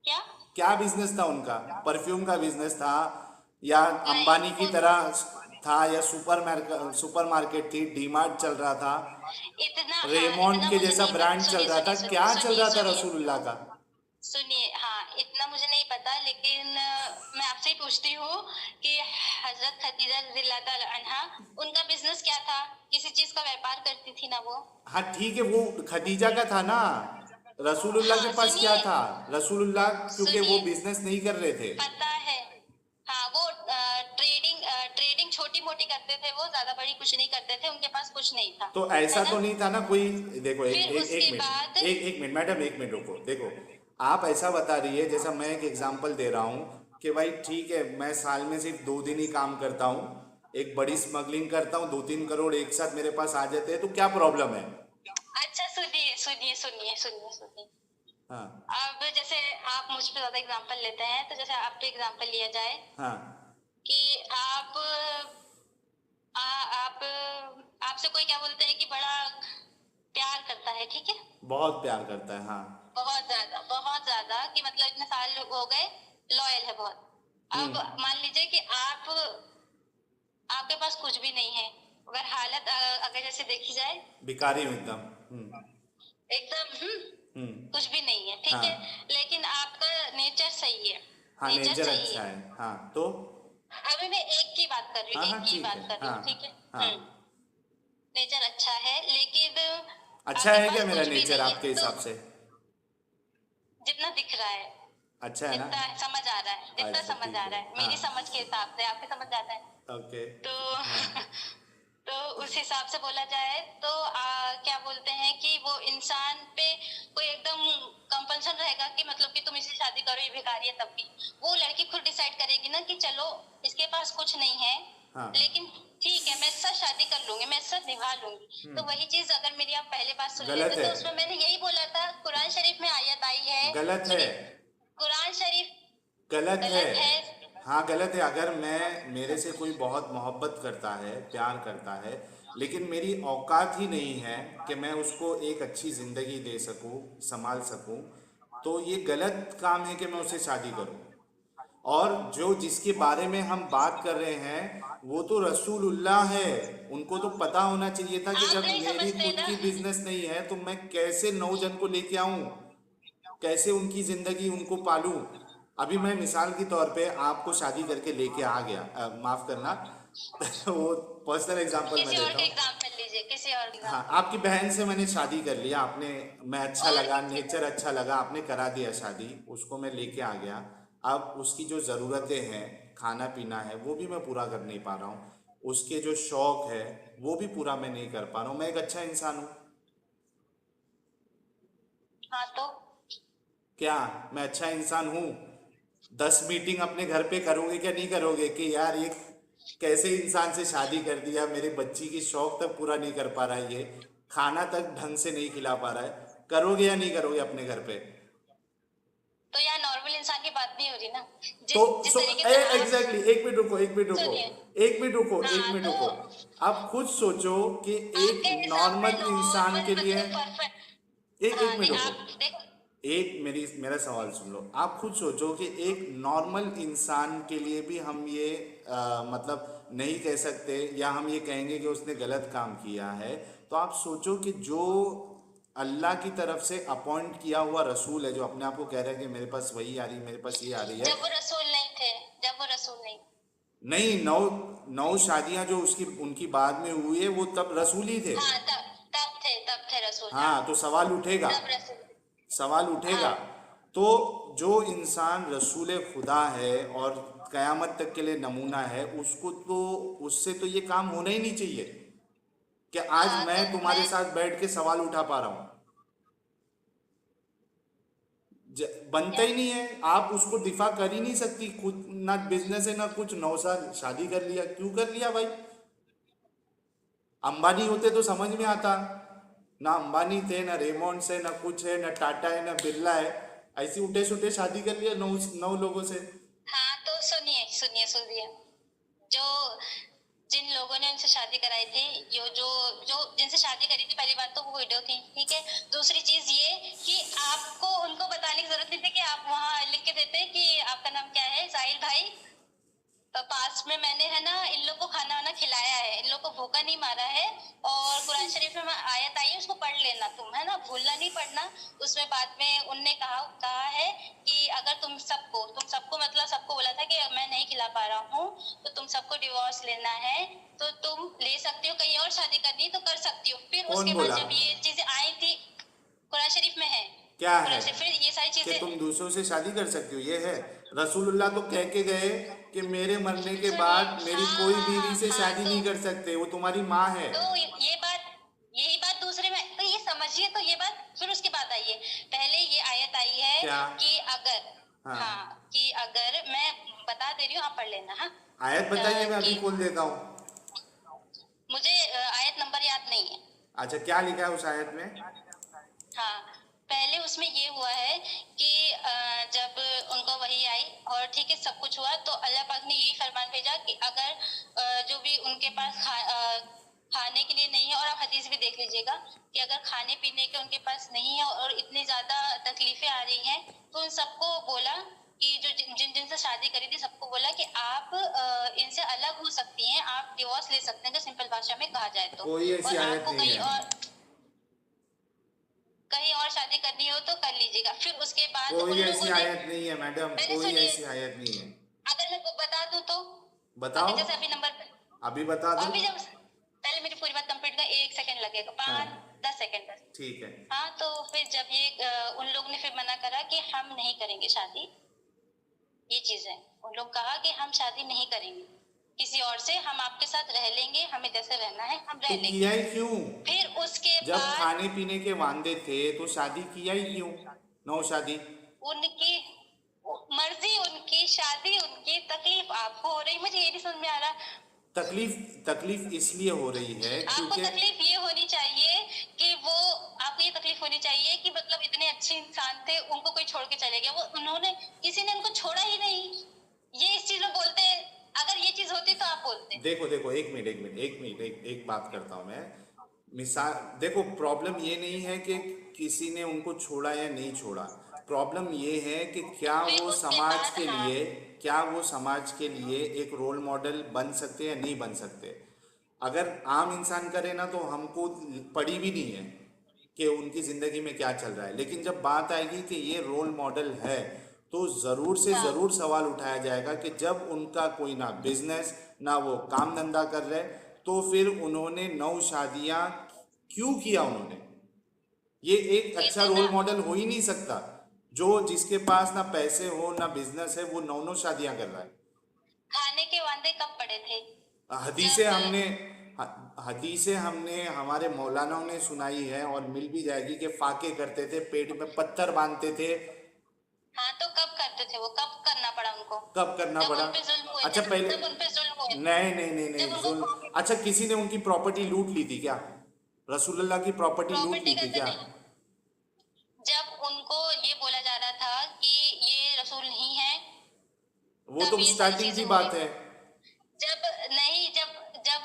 क्या? क्या बिजनेस था उनका? परफ्यूम का बिजनेस था या नहीं, अंबानी की तरह था, या सुपरमार्केट थी, डीमार्ट चल रहा था, इतना, हाँ, रेमोंड इतना के मुझे जैसा नहीं पता। ब्रांड चल सुनिए रहा था, सुनिए सुनिए क्या चल सुनिए रहा था सुनिए रसूलुल्लाह का? सुनिए, हाँ, इतना मुझे नहीं पता, लेकिन मैं आपसे ही पूछती हूँ कि हजरत खदीजा रज़ियल्लाहु ताला अन्हा, उनका बिजनेस क्या था? किसी चीज का व्यापार करती थी ना वो। हाँ ठीक है, वो खदीजा का था ना। रसूलुल्लाह के हाँ, पास क्या सुनिए था? रसूलुल्लाह क्योंकि वो सुनिए, बिजनेस नहीं कर रहे थे। पता है। हाँ, वो ट्रेडिंग ट्रेडिंग छोटी मोटी करते थे, वो ज्यादा बड़ी कुछ नहीं करते थे, उनके पास कुछ नहीं था, तो है ऐसा ना। तो नहीं था ना कोई। देखो फिर एक उसके मिनट, बाद, एक मिनट मैडम, एक मिनट रुको। देखो आप ऐसा बता रही है, जैसा मैं एक एग्जांपल दे रहा हूँ कि भाई ठीक है, मैं साल में सिर्फ 2 दिन ही काम करता हूँ, एक बड़ी स्मगलिंग करता हूँ, 2-3 करोड़ एक साथ मेरे पास आ जाते हैं, तो क्या प्रॉब्लम है? अच्छा, सुनिए सुनिए सुनिए सुनिए सुनिए। हाँ अब जैसे आप मुझ पे ज्यादा एग्जांपल लेते हैं, तो जैसे आप पे एग्जांपल लिया जाए हाँ कि आप आपसे कोई क्या बोलते हैं कि बड़ा प्यार करता है, ठीक है, बहुत प्यार करता है, हाँ। बहुत ज्यादा, कि मतलब इतने साल हो गए, लॉयल है बहुत। अब मान लीजिए कि आपके पास कुछ भी नहीं है, अगर हालत अगर जैसे देखी जाए, भिखारी हूँ एकदम। एकदम हम्म। कुछ भी नहीं है, ठीक है, हाँ लेकिन आपका नेचर सही है, हाँ नेचर नेचर सही अच्छा है। है, हाँ तो। अभी मैं एक की बात कर रही हाँ हूँ, हाँ ठीक है, ठीक है। हाँ नेचर अच्छा है, लेकिन अच्छा आपके है क्या पास मेरा कुछ भी नेचर नहीं आपके है, तो हिसाब से? जितना दिख रहा है, अच्छा है ना? जितना समझ आ रहा है, जितना अच्छा समझ ठीक आ है, रहा है, हाँ। मेरी समझ के हिसाब से, आपकी समझ आता है, ओके। तो हाँ तो उस हिसाब से बोला जाए तो क्या बोलते हैं कि वो इंसान पे कोई एकदम कंपल्सन रहेगा कि मतलब कि तुम इससे शादी करो, ये भिखारी है, तब भी वो लड़की खुद डिसाइड करेगी ना कि चलो इसके पास कुछ नहीं है, हाँ। लेकिन ठीक है, मैं इससे शादी कर लूंगी, मैं इससे निभा लूंगी। तो वही चीज अगर मेरी आप पहले बात सुन गलत लेते, है, तो उसमें मैंने यही बोला था, कुरान शरीफ में आयत आई है, गलत है, सुनिए, कुरान शरीफ गलत है। गलत है। हाँ गलत है। अगर मैं, मेरे से कोई बहुत मोहब्बत करता है, प्यार करता है, लेकिन मेरी औकात ही नहीं है कि मैं उसको एक अच्छी ज़िंदगी दे सकूं, संभाल सकूं, तो ये गलत काम है कि मैं उससे शादी करूं। और जो जिसके बारे में हम बात कर रहे हैं वो तो रसूलुल्लाह है। उनको तो पता होना चाहिए था कि आप जब नहीं मेरी समझते खुद ना। की बिजनेस नहीं है तो मैं कैसे 9 जन को लेके आऊं, कैसे उनकी जिंदगी उनको पालूं। अभी मैं मिसाल के तौर पे आपको शादी करके लेके आ गया, माफ करना वो पर्सनल एग्जांपल मैं किसी और देता का हूँ। एग्जाम्पल लीजिए, किसी और हाँ एग्जाम्पल। आपकी बहन से मैंने शादी कर लिया, आपने, मैं अच्छा और लगा, नेचर अच्छा लगा, आपने करा दिया शादी, उसको मैं लेके आ गया। अब उसकी जो ज़रूरतें हैं, खाना पीना है, वो भी मैं पूरा कर नहीं पा रहा हूँ, उसके जो शौक है वो भी पूरा मैं नहीं कर पा रहा हूँ। मैं एक अच्छा इंसान हूँ हाँ, तो क्या? मैं अच्छा इंसान हूँ? 10 मीटिंग अपने घर पे करोगे क्या नहीं करोगे कि यार ये कैसे इंसान से शादी कर दिया, मेरे बच्ची की शौक तक पूरा नहीं कर पा रहा है, ये खाना तक ढंग से नहीं खिला पा रहा है, करोगे या नहीं करोगे अपने घर पे? तो यहाँ नॉर्मल इंसान की बात नहीं हो रही ना, तो जिस जिस तरीके से आप, एग्जैक्टली, एक मिनट रुको, एक मिनट रुको, सुनिए, एक मिनट रुको, एक हाँ, मिनट तो रुको। आप खुद सोचो कि एक आपके हिसाब में नॉर्मल इंसान नॉर्मल के लिए, मतलब परफेक्ट। एक हाँ, मिनट नहीं, रुको, आप देखो, एक मेरा सवाल सुन लो। आप खुद सोचो कि एक नॉर्मल इंसान के लिए भी हम ये मतलब नहीं कह सकते, या हम ये कहेंगे कि उसने गलत काम किया है। तो आप सोचो कि जो अल्लाह की तरफ से अपॉइंट किया हुआ रसूल है जो अपने आप को कह रहा है कि मेरे पास वही आ रही है, मेरे पास ये आ रही है। जब वो रसूल नहीं थे, जब वो रसूल नहीं। नहीं, नौ नौ शादियां जो उसकी उनकी बाद में हुई है वो तब रसूल ही थे। हाँ, तब थे रसूल, हाँ। हाँ, तो सवाल उठेगा, तब रसूल थे। सवाल उठेगा। हाँ, तो जो इंसान रसूल खुदा है और कयामत तक के लिए नमूना है, उसको तो, उससे तो ये काम होना ही नहीं चाहिए कि आज हाँ, मैं तो तुम्हारे मैं, साथ बैठ के सवाल उठा पा रहा हूँ। बनता क्या? ही नहीं है, आप उसको दिफा कर ही नहीं सकती खुद, ना बिजनेस है ना कुछ। 9 साल शादी कर लिया, क्यों कर लिया भाई? अंबानी होते तो समझ में आता। ना अंबानी थे, ना रेमोंड्स है, ना कुछ है, ना टाटा है, ना बिरला है। ऐसी उठे सुठे शादी कर लिया 9 लोगों से। हाँ, तो सुनिए सुनिए सुनिए, जो जिन लोगों ने उनसे शादी कराई थी, जो जो जो जिनसे शादी करी थी, पहली बात तो वो विडो थी, ठीक है। दूसरी चीज ये कि आपको उनको बताने की जरूरत नहीं थी कि आप वहाँ लिख के देते कि आपका नाम क्या है, साहिल भाई, पास में मैंने है ना इन लोग को खाना वाना खिलाया है, इन लोग को भूखा नहीं मारा है। और कुरान शरीफ में आयत आई है, उसको पढ़ लेना तुम, है ना, भूलना नहीं पढ़ना। उसमें बाद में उनने कहा है कि अगर तुम सबको मतलब सबको बोला था कि मैं नहीं खिला पा रहा हूँ, तो तुम सबको डिवोर्स लेना है तो तुम ले सकती हो, कहीं और शादी करनी है तो कर सकती हो। फिर कौन उसके बाद बोला? जब ये चीजें आई थी, कुरान शरीफ में है, क्या है कुरान शरीफ फिर ये सारी कि चीजें। तुम दूसरों से शादी कर सकती हो? ये है। रसूलुल्लाह तो कह के गए कि मेरे मरने के सुनिए, बाद मेरी हाँ कोई हाँ बीवी हाँ से हाँ, शादी तो नहीं कर सकते, वो तुम्हारी माँ है। तो ये बात, यही बात दूसरे में तो ये समझिए, तो ये बात फिर उसके बाद आई है। पहले ये आयत आई है क्या? कि अगर, हाँ, हाँ, कि अगर मैं बता दे रही हूँ, आप पढ़ लेना, हाँ। आयत बताइए, मैं अभी कि खोल देता हूँ। मुझे आयत नंबर याद नहीं है। अच्छा, क्या लिखा है उस आयत में? हाँ, पहले उसमें ये हुआ है कि जब उनको वही आई और ठीक है सब कुछ हुआ, तो अल्लाह पाक ने यही फरमान भेजा कि अगर जो भी उनके पास खाने के लिए नहीं है, और आप हदीस भी देख लीजिएगा कि अगर खाने पीने के उनके पास नहीं है और इतनी ज्यादा तकलीफें आ रही हैं, तो उन सबको बोला कि जो जिन जिन से शादी करी थी सबको बोला कि आप इनसे अलग हो सकती हैं, आप डिवोर्स ले सकते हैं, जो सिंपल भाषा में कहा जाए तो। कोई ऐसी और आयत आपको नहीं है। कहीं और शादी करनी हो तो कर लीजिएगा। फिर उसके बाद उन कोई ऐसी लोगों ने, आयत नहीं है मैडम, पहले कोई सुनिए, ऐसी आयत नहीं है। अगर मैं को बता दूं तो, बताओ, अभी जैसे अभी नंबर पे, अभी बता दो। अभी जब, पहले मेरी पूरी बात कंप्लीट कर, 1 सेकंड लगेगा, हाँ, 5-10 सेकंड बस। ठीक है। हाँ, तो फिर जब ये उन लोग ने फिर मना करा कि हम नहीं करेंगे शादी, ये चीज है, उन लोग कहा कि हम शादी नहीं करेंगे किसी और से, हम आपके साथ रह लेंगे, हमें जैसे रहना है हम तो रह किया लेंगे। ही क्यों? फिर उसके जब बाद खाने पीने के वांदे थे तो शादी किया ही क्यों? नौ शादी। उनकी मर्जी, उनकी शादी, उनकी तकलीफ आपको हो रही, मुझे ये नहीं समझ में आ रहा। तकलीफ, तकलीफ इसलिए हो रही है आपको क्योंकि तकलीफ ये होनी चाहिए कि वो, आपको ये तकलीफ होनी चाहिए कि मतलब इतने अच्छे इंसान थे, उनको कोई छोड़ के चले गया, वो उन्होंने, किसी ने उनको छोड़ा ही नहीं। ये इस चीज में बोलते हैं, अगर ये चीज होती तो आप बोलते। देखो देखो, एक मिनट, एक बात करता हूँ मैं। मिसाल देखो, प्रॉब्लम ये नहीं है कि किसी ने उनको छोड़ा या नहीं छोड़ा। प्रॉब्लम ये है कि फिर उसके बाद, हाँ, क्या वो समाज के लिए एक रोल मॉडल बन सकते या नहीं बन सकते। अगर आम इंसान करे ना तो हमको पड़ी भी नहीं है कि उनकी ज़िंदगी में क्या चल रहा है, लेकिन जब बात आएगी कि ये रोल मॉडल है, तो ज़रूर से हाँ, ज़रूर सवाल उठाया जाएगा कि जब उनका कोई ना बिजनेस ना वो काम धंधा कर रहे, तो फिर उन्होंने 9 शादियां क्यों किया उन्होंने? ये एक अच्छा इतना रोल मॉडल हो ही नहीं सकता। जो जिसके पास ना पैसे हो ना बिजनेस है, वो 9 शादियां कर रहा है। खाने के वादे कब पड़े थे? हदीसें जब, हमने हदीसें हमने हमारे मौलानाओं ने सुनाई है और मिल भी जाएगी कि फाके करते थे, पेट में पत्थर बांधते थे। हाँ, तो कब करते थे वो, कब करना पड़ा उनको? कब करना जब पड़ा? उन पे जुल्म हुए अच्छा थे, पहले, जब उन पे जुल्म हुए थे, नहीं नहीं नहीं जब नहीं, जुल्म। उनको अच्छा, किसी ने उनकी प्रॉपर्टी लूट ली थी क्या? रसूलुल्लाह की प्रॉपर्टी लूट प्रॉपर्टी ली थी का क्या? नहीं, जब उनको ये बोला जा रहा था कि ये रसूल नहीं है, वो तब तो ये सारी स्टार्टिंग चीजें की हो रही बात थी। है। जब नहीं, जब जब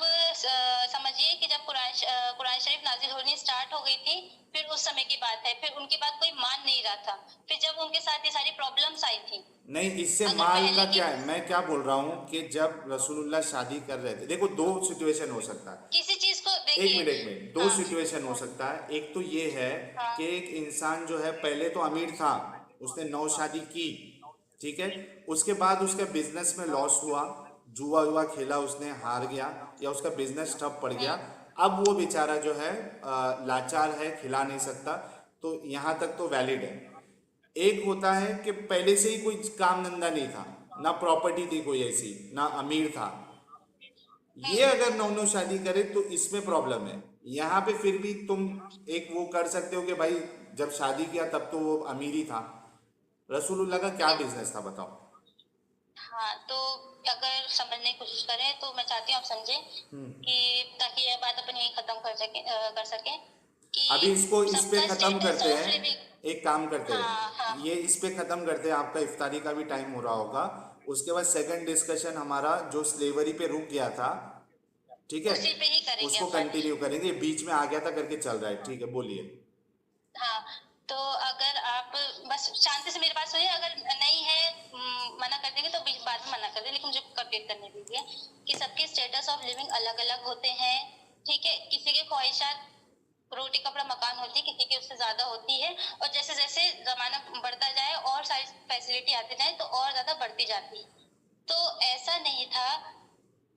समझिए कि जब कुरान शरीफ नाजिल कॉलोनी स्टार्ट हो गई थी, फिर उस समय की बात है, फिर उनकी बात कोई मान नहीं रहा था, फिर जब उनके साथ ये सारी प्रॉब्लम्स आई थी। नहीं, इससे अगर माल का पहले की क्या है, मैं क्या बोल रहा हूँ कि जब रसूलुल्लाह शादी कर रहे थे, देखो दो सिचुएशन हो सकता है। किसी चीज को एक देखिए। मिनट, एक मिनट, दो हाँ सिचुएशन हो सकता है। एक तो ये है हाँ कि एक इंसान जो है पहले तो अमीर था, उसने नौ शादी की, ठीक है, उसके बाद उसके बिजनेस में लॉस हुआ, जुआ हुआ खेला, उसने हार गया या उसका बिजनेस ठप पड़ गया। अब वो बेचारा जो है लाचार है, खिला नहीं सकता, तो यहाँ तक तो वैलिड है। एक होता है कि पहले से ही कोई काम धंधा नहीं था, ना प्रॉपर्टी थी कोई ऐसी, ना अमीर था, ये अगर नौ नौ शादी करे तो इसमें प्रॉब्लम है। यहाँ पे फिर भी तुम एक वो कर सकते हो कि भाई जब शादी किया तब तो वो अमीर ही था। रसूलुल्लाह का क्या बिजनेस था बताओ। हाँ, तो अगर समझने की कोशिश करें तो मैं चाहती हूँ आप समझें कि ताकि यह बात अपन यही खत्म कर सकें अभी कि इसको इस पे सबका खत्म स्टेटस करते ऑफ हैं, लिविंग। एक काम करते हाँ हैं, हाँ, ये इस पे खत्म करते हैं, आपका इफ्तारी का भी टाइम हो रहा होगा। उसके बाद सेकंड डिस्कशन हमारा जो स्लेवरी पे रुक गया था, ठीक है, उसी पे ही करेंगे उसको अपन। कंटिन्यू करेंगे। बीच में आ गया था करके चल रहा है, ठीक है, बोलिए। हाँ, तो अगर आप बस शांति से मेरी बात सुनिए, अगर नहीं है मना कर देंगे तो बाद में मना कर दें, लेकिन मुझे कंप्लीट करने दीजिए कि सबके स्टेटस ऑफ लिविंग अलग अलग होते हैं, ठीक है। किसी की ख्वाहिशात रोटी कपड़ा मकान होती है, किसी की उससे ज्यादा होती है, और जैसे जैसे जमाना बढ़ता जाए और सारी फैसिलिटी आती जाए तो और ज्यादा बढ़ती जाती है। तो ऐसा नहीं था,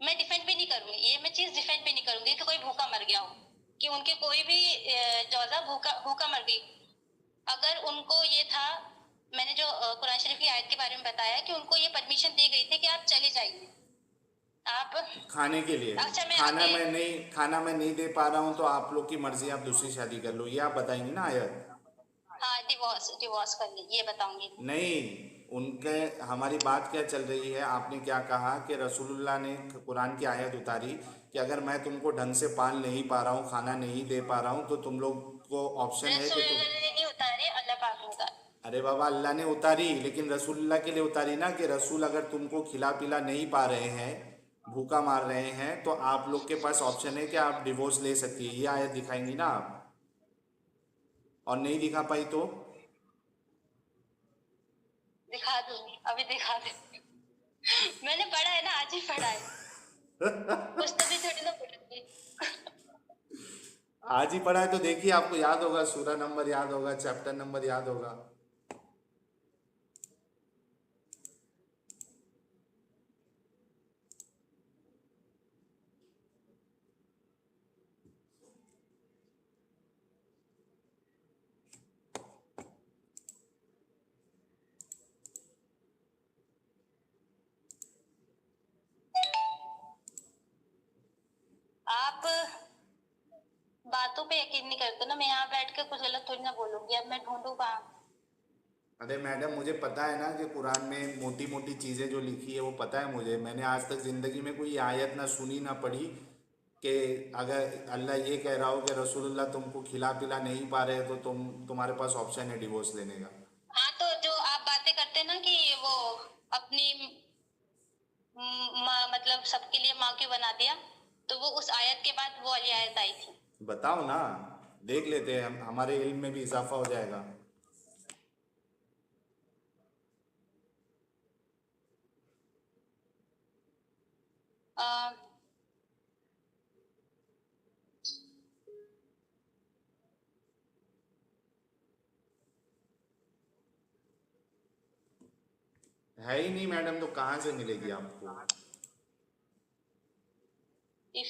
मैं डिफेंड भी नहीं करूंगी, ये मैं चीज डिफेंड भी नहीं करूंगी कि कोई भूखा मर गया हो, कि उनके कोई भी जौजा भूखा भूखा मर गई। अगर उनको ये था, मैंने जो कुरान शरीफ की आयत के बारे में बताया कि उनको ये परमिशन दी गई थी कि आप चले जाइए, आप। खाने के लिए, अच्छा, मैं खाना अकेले। मैं नहीं, खाना मैं नहीं दे पा रहा हूँ तो आप लोग की मर्जी, आप दूसरी शादी कर लो, ये आप बताएंगे ना आयत। हाँ, डिवोर्स डिवोर्स कर ली, ये बताऊंगी। नहीं, उनके, हमारी बात क्या चल रही है, आपने क्या कहा कि रसूलुल्लाह ने कुरान की आयत उतारी कि अगर मैं तुमको ढंग से पाल नहीं पा रहा हूँ, खाना नहीं दे पा रहा हूँ, तो तुम लोग को ऑप्शन है कि रसूल तुम। ने नहीं उतारे, अल्लाह पाक ने उतारे। अरे बाबा, अल्लाह ने उतारी, लेकिन रसूलुल्लाह के लिए उतारी ना, कि रसूल अगर तुमको खिला पिला नहीं पा रहे हैं, भूखा मार रहे हैं, तो आप लोग के पास ऑप्शन है कि आप डिवोर्स ले सकती है, ये आयत दिखाएंगी ना आप। और नहीं दिखा पाई तो दिखा दूंगी, अभी दिखा दूंगी। मैंने पढ़ा है ना, आज ही पढ़ा है, कुछ तभी थोड़ी ना पढ़ूंगी। आज ही पढ़ा है तो देखिए, आपको याद होगा, सूरा नंबर याद होगा, चैप्टर नंबर याद होगा। आप बातों पे यकीन नहीं करते ना, मैं यहाँ बैठ के कुछ गलत थोड़ी ना बोलूंगी, अब मैं ढूंढूं कहाँ। अरे मैडम, मुझे पता है ना कि कुरान में मोटी मोटी चीज़ें जो लिखी है वो पता है मुझे। मैंने आज तक ज़िंदगी में कोई आयत ना सुनी ना पढ़ी कि अगर अल्लाह ये कह रहा हो कि रसूलुल्लाह तुमको खिला पिला नहीं पा रहे तो तुम्हारे पास ऑप्शन है डिवोर्स लेने का। हाँ, तो जो आप बातें करते हैं ना कि वो अपनी माँ, मतलब सबके लिए माँ क्यों बना दिया, तो वो उस आयत के बाद वो वाली आयत आई थी। बताओ ना, देख लेते हैं, हम हमारे इल्म में भी इजाफा हो जाएगा। आ, है ही नहीं मैडम, तो कहाँ से मिलेगी आपको। इफ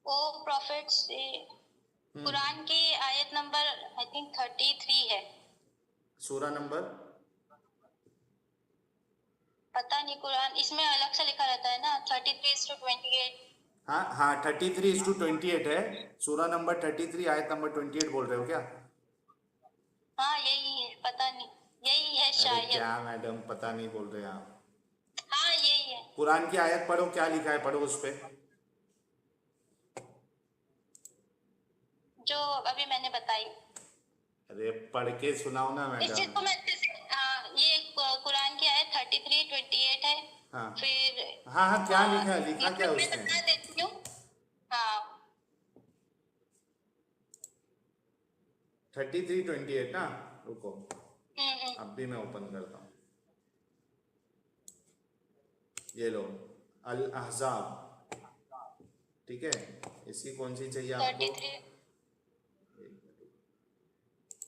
ओ प्रॉफिट से कुरान की आयत नंबर आई थिंक 33 है। सूरा नंबर, पता नहीं, कुरान इसमें अलग से लिखा रहता है ना, 33-28। हाँ हाँ, 33:28 है। सूरा नंबर 33, आयत नंबर 28 बोल रहे हो क्या। हाँ यही है, पता नहीं, यही है अरे क्या शायद। मैडम, पता नहीं बोल रहे आप। हाँ यही है। कुरान की आयत पढ़ो, क्या लिखा है पढ़ो उस पे। जो जो अभी मैंने बताई। अरे पढ़ के सुनाओ ना इस चीज मैडम। को मैं अच्छे से, हाँ, ये कुरान की आयत 33:28 है। हाँ फिर हाँ हाँ, क्या लिखा है, लिखा क्या है मतलब मैं उसमें? बता देती हूँ। हाँ 33:28 ना, रुको हम्म। अब भी मैं ओपन करता हूँ। ये लो, अल अहज़ाब, ठीक है। इसकी कौन सी चाहिए आपको? 33।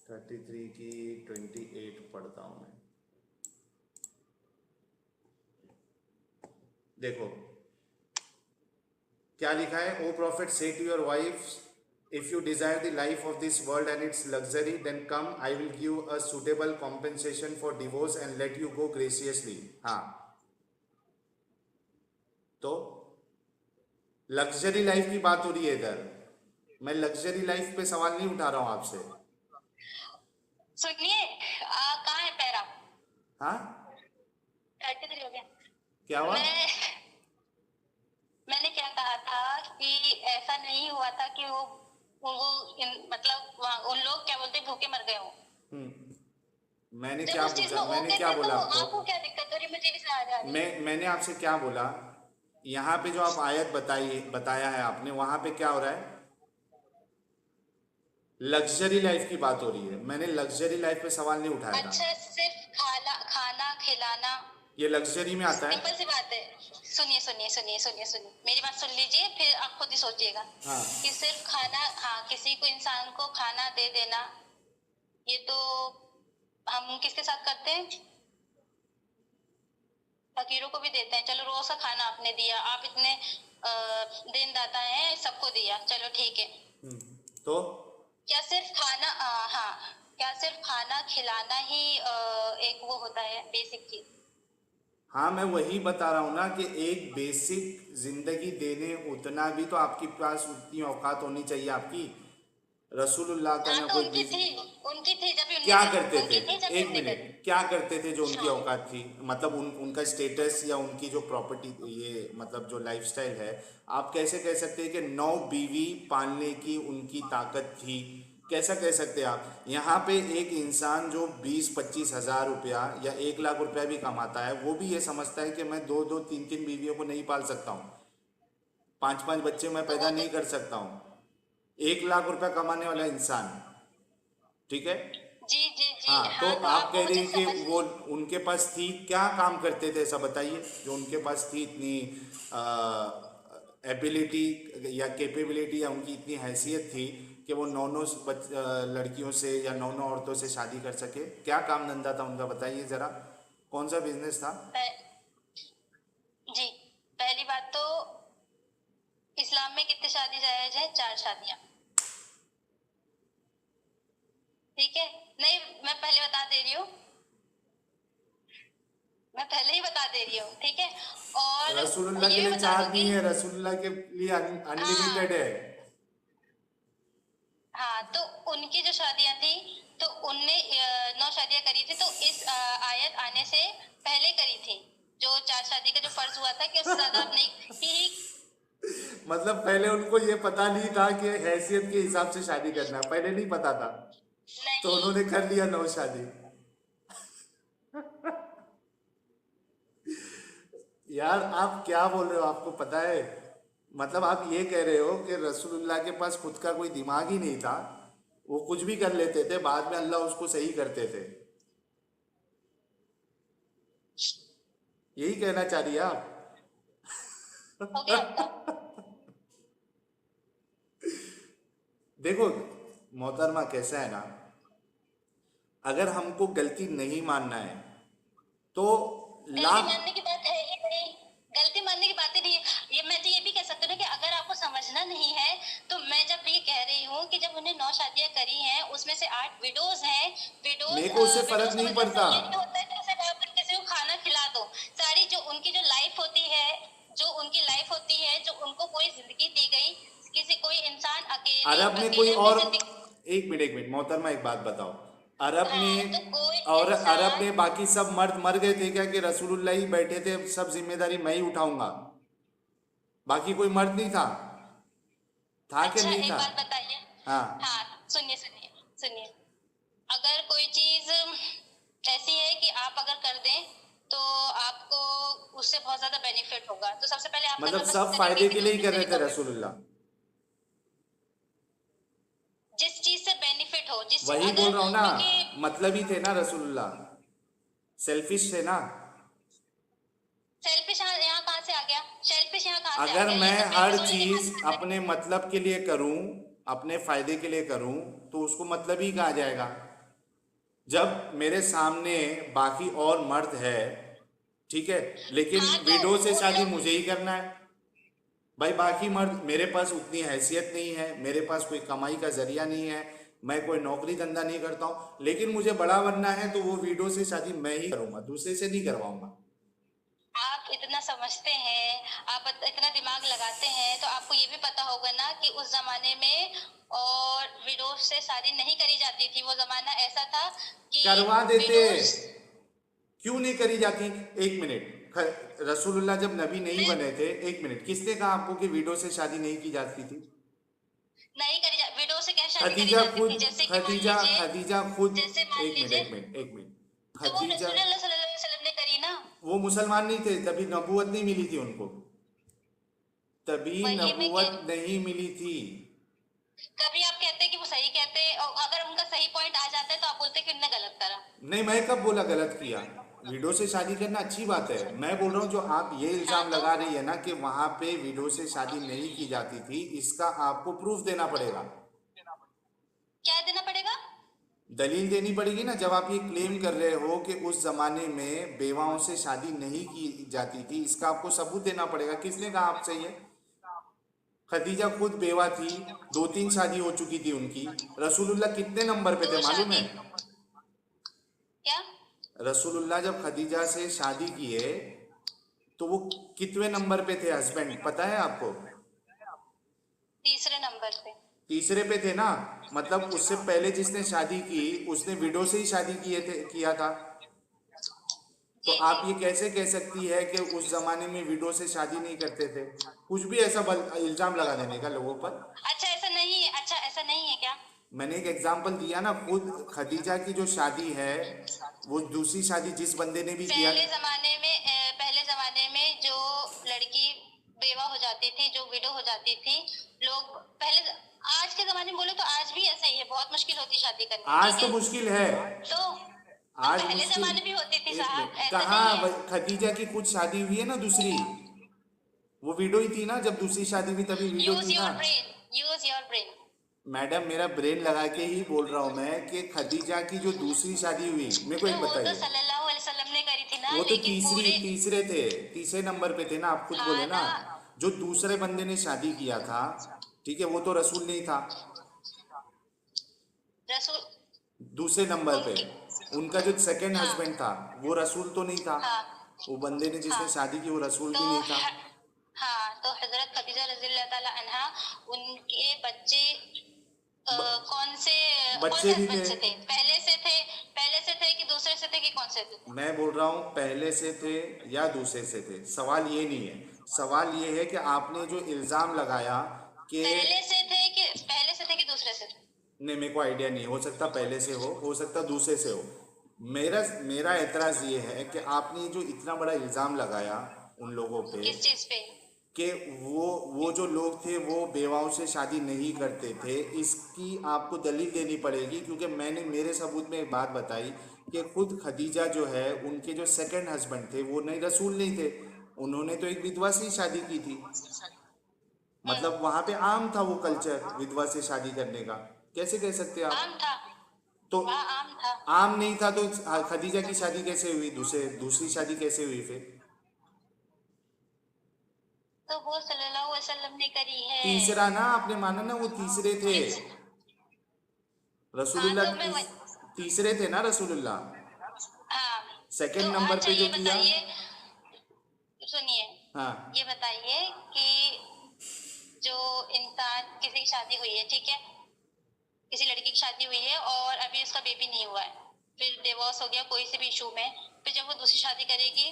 33 की 28 पढ़ता हूँ मैं। देखो क्या लिखा है। O prophet say to your wife, if you desire the life of this world and its luxury, then come, I will give a suitable compensation for divorce and let you go graciously. हाँ, तो luxury life की बात हो रही है इधर। मैं luxury life पे सवाल नहीं उठा रहा हूं आपसे। सुनिए, कहाँ है पैरा? हाँ 33 हो गया। क्या हुआ? मैंने क्या कहा था कि ऐसा नहीं हुआ था कि मतलब उन लोग क्या बोलते भूखे मर गए हो। मैंने जब क्या उस चीज में पूछा, मैंने ओके क्या थे तो बोला आपको? आपको क्या दिक्कत हो रही है? मुझे भी समझ आ रही है। मैंने आपसे क्या बोला? यहाँ पे जो आप आयत बताया है आपने, वहां पे क्या हो रहा है? लग्जरी लाइफ की बात हो रही है। मैंने लग्जरी लाइफ पे सवाल नहीं उठाया था। अच्छा, सिर्फ खाना खिलाना ये लग्जरी में आता है? सिंपल सी बात है। सुनिए सुनिए सुनिए सुनिए सुनिए, मेरी बात सुन लीजिए, फिर आप खुद ही सोचिएगा। हाँ कि सिर्फ खाना, हाँ, किसी को इंसान को खाना दे देना, ये तो हम किसके साथ करते हैं? फकीरों को भी देते हैं। चलो रोज का खाना आपने दिया, आप इतने देनदाता हैं, सबको दिया, चलो ठीक है। तो क्या सिर्फ खाना, हाँ, क्या सिर्फ खाना खिलाना ही एक वो होता है बेसिक चीज? हाँ, मैं वही बता रहा हूँ ना कि एक बेसिक जिंदगी देने उतना भी तो आपके पास उतनी औकात होनी चाहिए आपकी। रसूलुल्लाह का हाँ ना तो कोई उनकी थी जब उनने क्या करी, करते थे? उनकी थी जब एक उनने मिनट, करी। क्या करते थे जो उनकी हाँ औकात थी? मतलब उनका स्टेटस या उनकी जो प्रॉपर्टी, ये मतलब जो लाइफस्टाइल है, आप कैसे कह सकते हैं कि 9 बीवी पालने की उनकी ताकत थी? कैसा कह सकते हैं आप? यहाँ पे एक इंसान जो 20-25 हज़ार रुपया या 1 लाख रुपया भी कमाता है, वो भी ये समझता है कि मैं 2-2 3-3 बीवियों को नहीं पाल सकता हूँ, 5-5 बच्चे मैं तो पैदा वो तो, नहीं कर सकता हूँ। 1 लाख रुपया कमाने वाला इंसान, ठीक है। जी जी जी, हाँ, तो हाँ, तो आप आपको कह वो रही चीज हैं कि वो समझनी। उनके पास थी, क्या काम करते थे ऐसा बताइए, जो उनके पास थी इतनी एबिलिटी या कैपेबिलिटी या उनकी इतनी हैसियत थी कि वो 9 लड़कियों से या 9 औरतों से शादी कर सके? क्या काम धंधा था उनका बताइए जरा, कौन सा बिजनेस था? जी, पहली बात तो इस्लाम में कितनी शादी जायज है? 4 शादियां, ठीक है। नहीं, मैं पहले बता दे रही हूँ, मैं पहले ही बता दे रही हूँ, ठीक है। और रसूलुल्लाह ये के भी लिए बता 4 दूंगी, नहीं है, रसूलुल्लाह के लिए हाँ अनलिमिटेड है। हाँ, तो उनकी जो शादियां थी, तो उनने 9 शादियां करी थी, तो इस आयत आने से पहले करी थी। जो 4 शादी का जो फर्ज हुआ था कि उससे ज्यादा आप नहीं कि, मतलब पहले उनको ये पता नहीं था कि हैसियत के हिसाब से शादी करना है, पहले नहीं पता था, तो नहीं। उन्होंने कर लिया 9 शादी। यार आप क्या बोल रहे हो, आपको पता है? मतलब आप ये कह रहे हो कि रसूलुल्लाह के पास खुद का कोई दिमाग ही नहीं था, वो कुछ भी कर लेते थे, बाद में अल्लाह उसको सही करते थे, यही कहना चाह रही है आप? हो गया आपका? देखो मोहतरमा, कैसा है ना, अगर हमको गलती नहीं मानना है तो गलती लाख, मानने की बात है ही नहीं, गलती मानने की बात ही नहीं है। ये मैं तो ये भी कह सकती हूँ कि अगर आपको समझना नहीं है, तो मैं जब ये कह रही हूँ कि जब उन्हें 9 शादियां करी हैं, उसमें से 8 विडोज हैं। मेरे विडोज, को उससे फर्क विडोज का नहीं मतलब पड़ता। ये नहीं होता है कि सिर्फ आप किसी को खाना खिला दो। सारी जो उनकी जो लाइफ होती है, जो उनकी लाइफ होती है, जो उनको कोई जिंदगी दी गई, किसी कोई इंसान अकेले अरब में कोई अकेले अपनी और, जिंदगी, एक मिनट मोहतरमा, एक बात बताओ, अरब हाँ, तो में कोई और अरब इंसान, में बाकी सब मर्द मर गए थे क्या कि रसूलुल्लाह ही बैठे थे सब जिम्मेदारी मैं ही उठाऊंगा? बाकी कोई मर्द नहीं था? था कि अच्छा नहीं एक था? बात बताइए, हाँ हाँ, सुनिए सुनिए सुनिए, अगर कोई चीज ऐसी है कि आप अगर कर दें तो आपको उससे बहुत ज्यादा बेनिफिट होगा, तो सबसे पहले आप मतलब करना सब बंद फायदे करेंगे के कि लिए ही कर दूसरे रहे से थे भी रसूलुल्लाह। जिस चीज से बेनिफिट हो, जिस वही बोल अगर रहा हूँ ना, क्योंकि मतलब ही थे ना रसूलुल्लाह, सेल्फिश थे ना। सेल्फिश यहाँ कहाँ से आ गया, सेल्फिश यहाँ कहाँ से आ अगर गया, ये मैं तो हर बेफिजूल के चीज खर्च कर रहे हैं। अपने मतलब के लिए करूं, अपने फायदे के लिए करूं, तो उसको मतलब ही कहा जाएगा। जब मेरे सामने बाकी और मर्द है, ठीक है, लेकिन हाँ तो विडो से उन शादी लोग, मुझे ही करना है। भाई बाकी मर्द, मेरे पास उतनी हैसियत नहीं है, मेरे पास कोई कमाई का जरिया नहीं है, मैं कोई नौकरी धंधा नहीं करता हूँ, लेकिन मुझे बड़ा बनना है, तो वो विडो से शादी मैं ही करूंगा, दूसरे से नहीं करवाऊंगा। आप इतना समझते हैं, आप इतना दिमाग लगाते हैं, तो आपको ये भी पता होगा ना कि उस जमाने में और विडोज से शादी नहीं करी जाती थी। वो जमाना ऐसा था कि करवा देते, विडोज, क्यों नहीं करी जाती? एक मिनट, रसूलुल्लाह जब नबी नहीं बने थे, एक मिनट, किसने कहा आपको कि विडो से शादी नहीं की जाती थी? नहीं करी जा, विडो से कैसे शादी करी खदीजा जाती खुद, थी? जैसे कि मान खदीजा लीजिए, खदीजा खुद, जैसे मान एक मिनट लीजिए, एक मिनट एक मिनट, तो वो खदीजा, रसूलुल्लाह सल्लल्लाहु अलैहि वसल्लम ने करी ना। वो मुसलमान नहीं थे, तभी नबूवत नहीं मिली थी उनको, तभी वही मैं कह, नबूवत नहीं मिली थी। कभी आप कहते हैं कि वो सही कहते हैं, और अगर उनका सही पॉइंट आ जाता है तो आप बोलते हैं कि उन्होंने गलत करा। नहीं, मैं कब बोला गलत किया? विडो से शादी करना अच्छी बात है, मैं बोल रहा हूँ जो आप ये हाँ इल्जाम तो लगा रही है ना कि वहां पे विडो से शादी नहीं की जाती थी, इसका आपको प्रूफ देना पड़ेगा, क्या देना पड़ेगा? दलील देनी पड़ेगी ना। जब आप ये क्लेम कर रहे हो कि उस जमाने में बेवाओं से शादी नहीं की जाती थी, इसका आपको सबूत देना पड़ेगा। किसने कहा आपसे ये? खदीजा खुद बेवा थी, 2-3 शादी हो चुकी थी उनकी। रसूलुल्लाह कितने नंबर पे थे दो मालूम है? शादी क्या? रसूलुल्लाह जब खदीजा से शादी किए तो वो कितने नंबर पे थे हस्बैंड, पता है आपको? तीसरे नंबर पे। तीसरे पे थे ना। मतलब उससे पहले जिसने शादी की उसने विडो से ही शादी किया था। तो जी जी। आप ये कैसे कह सकती है कि उस जमाने में विडो से शादी नहीं करते थे? कुछ भी ऐसा इल्जाम लगा देने का लोगों पर। अच्छा ऐसा नहीं है, अच्छा ऐसा नहीं है क्या? मैंने एक एग्जांपल दिया ना, खुद खदीजा की जो शादी है, वो दूसरी शादी जिस बंदे ने भी किया। पहले जमाने में जो लड़की बेवा हो जाती थी, जो विडो हो जाती थी, लोग पहले, आज के जमाने में बोले तो आज भी ऐसा ही है, बहुत मुश्किल होती है शादी करनी, आज ठीक तो है? मुश्किल है, तो आज पहले मुश्किल। जमाने भी होती थी एक साहब, मिनट, ऐसा कहाँ नहीं है। खदीजा की खुद शादी हुई है ना दूसरी, वो विडो ही थी ना। जब दूसरी शादी हुई तभी विडो यूज थी ना। Your brain, use your brain. Madam मेरा ब्रेन लगा के ही बोल रहा हूँ मैं कि खदीजा की जो दूसरी शादी हुई, मेरे को तो एक वो तो बताइए। सल्लल्लाहु अलैहि वसल्लम ने करी थी ना, वो तो लेकिन पूरे, तीसरे थे, तीसरे नंबर पे थे ना, आप खुद बोले हाँ ना। ना, जो दूसरे बंदे ने शादी किया था, ठीक है, वो तो रसूल नहीं था। रसूल, दूसरे नंबर पे उनके, उनका जो सेकंड हस्बैंड हाँ था वो रसूल तो नहीं था। हाँ वो बंदे ने जिसने हाँ, शादी की वो रसूल तो भी नहीं था। हाँ, तो हजरत खदीजा रज़ियल्लाहु ताला अन्हा, उनके बच्चे ब, कौन बच्चे से भी हस्बैंड थे। से थे? पहले से थे कि दूसरे से थे कि कौन से थे? मैं बोल रहा हूँ पहले से थे या दूसरे से थे, सवाल ये नहीं है। सवाल ये है कि आपने जो इल्ज़ाम लगाया कि, पहले से थे कि दूसरे से थे? नहीं, मेरे को आइडिया नहीं, हो सकता पहले से हो सकता दूसरे से हो। मेरा मेरा एतराज़ ये है कि आपने जो इतना बड़ा इल्ज़ाम लगाया उन लोगों पे किस चीज पे? कि वो जो लोग थे वो बेवाओं से शादी नहीं करते थे, इसकी आपको दलील देनी पड़ेगी। क्योंकि मैंने मेरे सबूत में एक बात बताई कि खुद खदीजा जो है, उनके जो सेकंड हस्बैंड थे वो नहीं रसूल नहीं थे, उन्होंने तो एक विधवा से ही शादी की थी। मतलब वहां पे आम था वो कल्चर विधवा से शादी करने का। कैसे कह सकते हैं आप? आम था, तो वहाँ आम था। आम नहीं था तो खदीजा की शादी कैसे हुई, दूसरी शादी कैसे हुई फिर? तो वो सल्लल्लाहु अलैहि वसल्लम ने करी है। तीसरा ना, आपने माना ना वो तीसरे थे। किस, हाँ रसूलुल्लाह तो मैं तीसरे थे ना रसूलुल्लाह। हाँ, तो सेकंड नंबर अच्छा पे जो ये किया। बताइए, सुनिए, हाँ ये बताइए कि जो इंसान, किसी की शादी हुई है, ठीक है, किसी लड़की की शादी हुई है और अभी उसका बेबी नहीं हुआ है, फिर डिवोर्स हो गया कोई से भी इशू में, फिर जब वो दूसरी शादी करेगी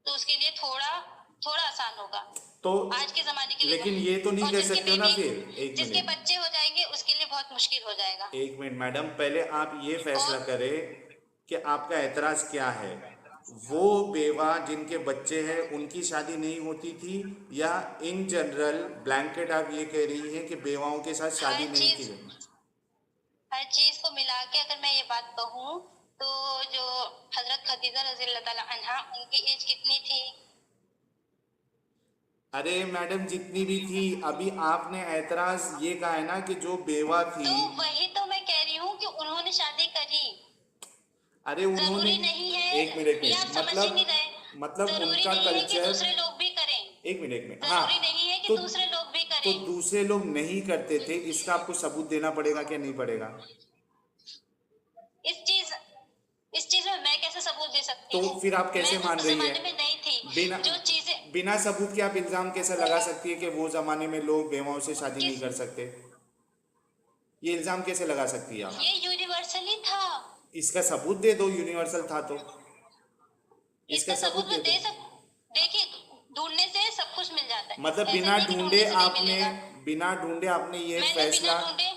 तो उसके लिए थोड़ा थोड़ा आसान होगा तो आज के जमाने के लिए। लेकिन ये तो नहीं और कह जिसके सकते हो ना, बेबी फिर एक जिसके मिनट, बच्चे हो जाएंगे उसके लिए बहुत मुश्किल हो जाएगा। एक मिनट मैडम, पहले आप ये फैसला और करें कि आपका एतराज क्या है। वो बेवा जिनके बच्चे हैं उनकी शादी नहीं होती थी, या इन जनरल ब्लैंकेट आप ये कह रही हैं कि बेवाओं के साथ हर शादी नहीं की चीज जाती? हर चीज को मिला के अगर मैं ये बात कहूँ तो जो हजरत खदीजा रज़ी अल्लाह ताला अन्हा, उनकी एज कितनी थी? अरे मैडम जितनी भी थी, अभी आपने एतराज ये कहा है ना कि जो बेवा थी। तो वही तो मैं कह रही हूँ कि उन्होंने शादी करी। अरे उन्होंने, जरूरी नहीं एक है, मिनट एक ये आप मिनट, समझ ही नहीं रहे। मतलब जरूरी उनका नहीं है कि कल्चर, दूसरे लोग भी करें। एक मिनट एक मिनट, हाँ। जरूरी नहीं है कि तो दूसरे लोग भी तो करें। दूसरे लोग नहीं करते थे, इसका आपको सबूत देना पड़ेगा क्या नहीं पड़ेगा? इस चीज इस चीज में मैं कैसे सबूत दे सकती तो हूँ? फिर आप कैसे मैं मान उस रही है? जमाने में नहीं बिना थी। जो चीजें बिना सबूत के आप इल्जाम कैसे लगा सकती है कि वो जमाने में लोग बेवाओं से शादी नहीं किस कर सकते? ये इल्जाम कैसे लगा सकती है आप? ये यूनिवर्सली था। इसका सबूत दे दो, यूनिवर्सल था तो इसका इसका सबूत सबूत दे मैं दो। दे सक देखिए, ढूंढने से सब कुछ मिल जाता मतलब है, ऐसा नहीं है कि ढूंढने से नहीं मिलेगा। बिना ढूंढे आपने ये मैंने बिना फैसला, ढूंढे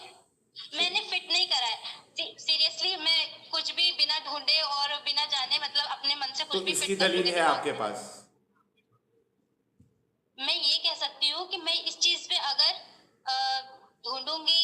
मैंने फिट नहीं करा है। सीरियसली मैं कुछ भी बिना ढूंढे और बिना जाने मतलब अपने मन से तो कुछ भी इसकी फिट कर दलील लूंगी है आपके दिमाग में। पास? मैं ये कह सकती हूँ कि मैं इस चीज पे अगर ढूंढूंगी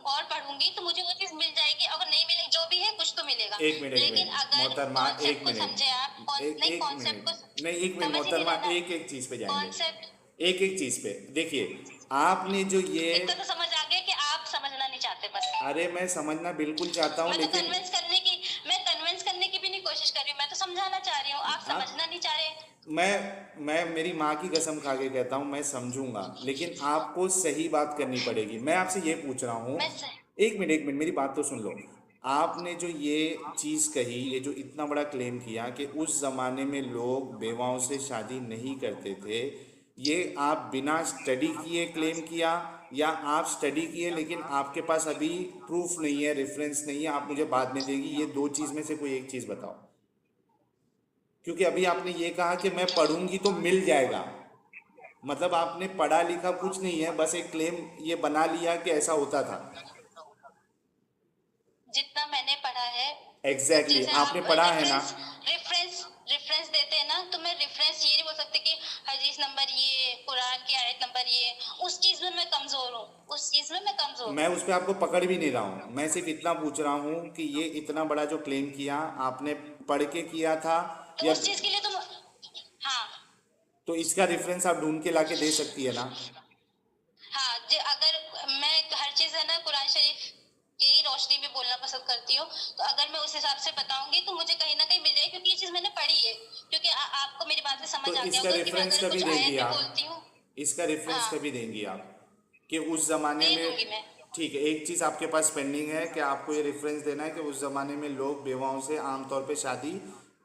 और पढ़ूंगी तो मुझे वो चीज मिल जाएगी। अगर नहीं मिलेगी, जो भी है कुछ तो मिलेगा। एक लेकिन मिनट अगर मोहतरमा, कॉन्सेप्ट एक को मिनट, समझे आप, एक नहीं एक कॉन्सेप्ट को मिनट, नहीं एक मिनट समझ ही नहीं मोहतरमा, रहे ना। एक एक चीज पे जाएंगे, कॉन्सेप्ट एक एक चीज पे देखिए। आपने जो ये, इतना तो समझ आ गया कि आप समझना नहीं चाहते बस। अरे मैं समझना बिल्कुल चाहता हूँ, मैं तो लेकिन कन्विंस करने की भी नहीं कोशिश कर रही हूँ। मैं तो समझाना चाह रही हूँ, आप आप, समझना नहीं चाह रहे। मैं मेरी माँ की कसम खा के कहता हूँ मैं समझूंगा, लेकिन आपको सही बात करनी पड़ेगी। मैं आपसे ये पूछ रहा हूँ, मैं सह... एक मिनट मेरी बात तो सुन लो। आपने जो ये चीज़ कही, ये जो इतना बड़ा क्लेम किया कि उस ज़माने में लोग बेवाओं से शादी नहीं करते थे, ये आप बिना स्टडी किए क्लेम किया, या आप स्टडी किए लेकिन आपके पास अभी प्रूफ नहीं है, रेफरेंस नहीं है, आप मुझे बाद में देगी, ये दो चीज़ में से कोई एक चीज़ बताओ। क्योंकि अभी आपने ये कहा कि मैं पढ़ूंगी तो मिल जाएगा, मतलब आपने पढ़ा लिखा कुछ नहीं है, बस एक क्लेम ये बना लिया कि ऐसा होता था। जितना मैंने पढ़ा है, एग्जैक्टली जैसे आपने आप पढ़ा है ना? रेफरेंस देते हैं ना, तो मैं रेफरेंस ये नहीं बोल सकती कि हदीस नंबर ये, कुरान की आयत नंबर ये। उस चीज में मैं कमजोर हूँ, उस चीज में मैं कमजोर मैं हूँ। उस पर आपको पकड़ भी नहीं रहा हूँ, मैं सिर्फ इतना पूछ रहा हूँ कि ये इतना बड़ा जो क्लेम किया आपने पढ़ के किया था, तो या उस चीज के लिए तो हाँ। तो इसका रेफरेंस आप ढूंढ के लाके दे सकती है ना? हाँ, अगर मैं हर चीज है ना कुरान शरीफ की रोशनी में बोलना पसंद करती हूँ, तो अगर मैं उस हिसाब से बताऊंगी तो मुझे कहीं ना कहीं मिल जाएगी, क्योंकि ये चीज मैंने पढ़ी है। क्योंकि आपको मेरी बात से तो समझ आ गया इसका होगा कि मैं रेफरेंस अगर कभी कुछ देंगी आयत भी आप? बोलती हूँ। इसका रेफरेंस हाँ, कभी देंगी आप कि उस ज़माने दे में? दूंगी मैं। ठीक है, एक चीज़ आपके पास पेंडिंग है कि आपको ये रेफरेंस देना है कि उस ज़माने में लोग बेवाओं से आमतौर पे शादी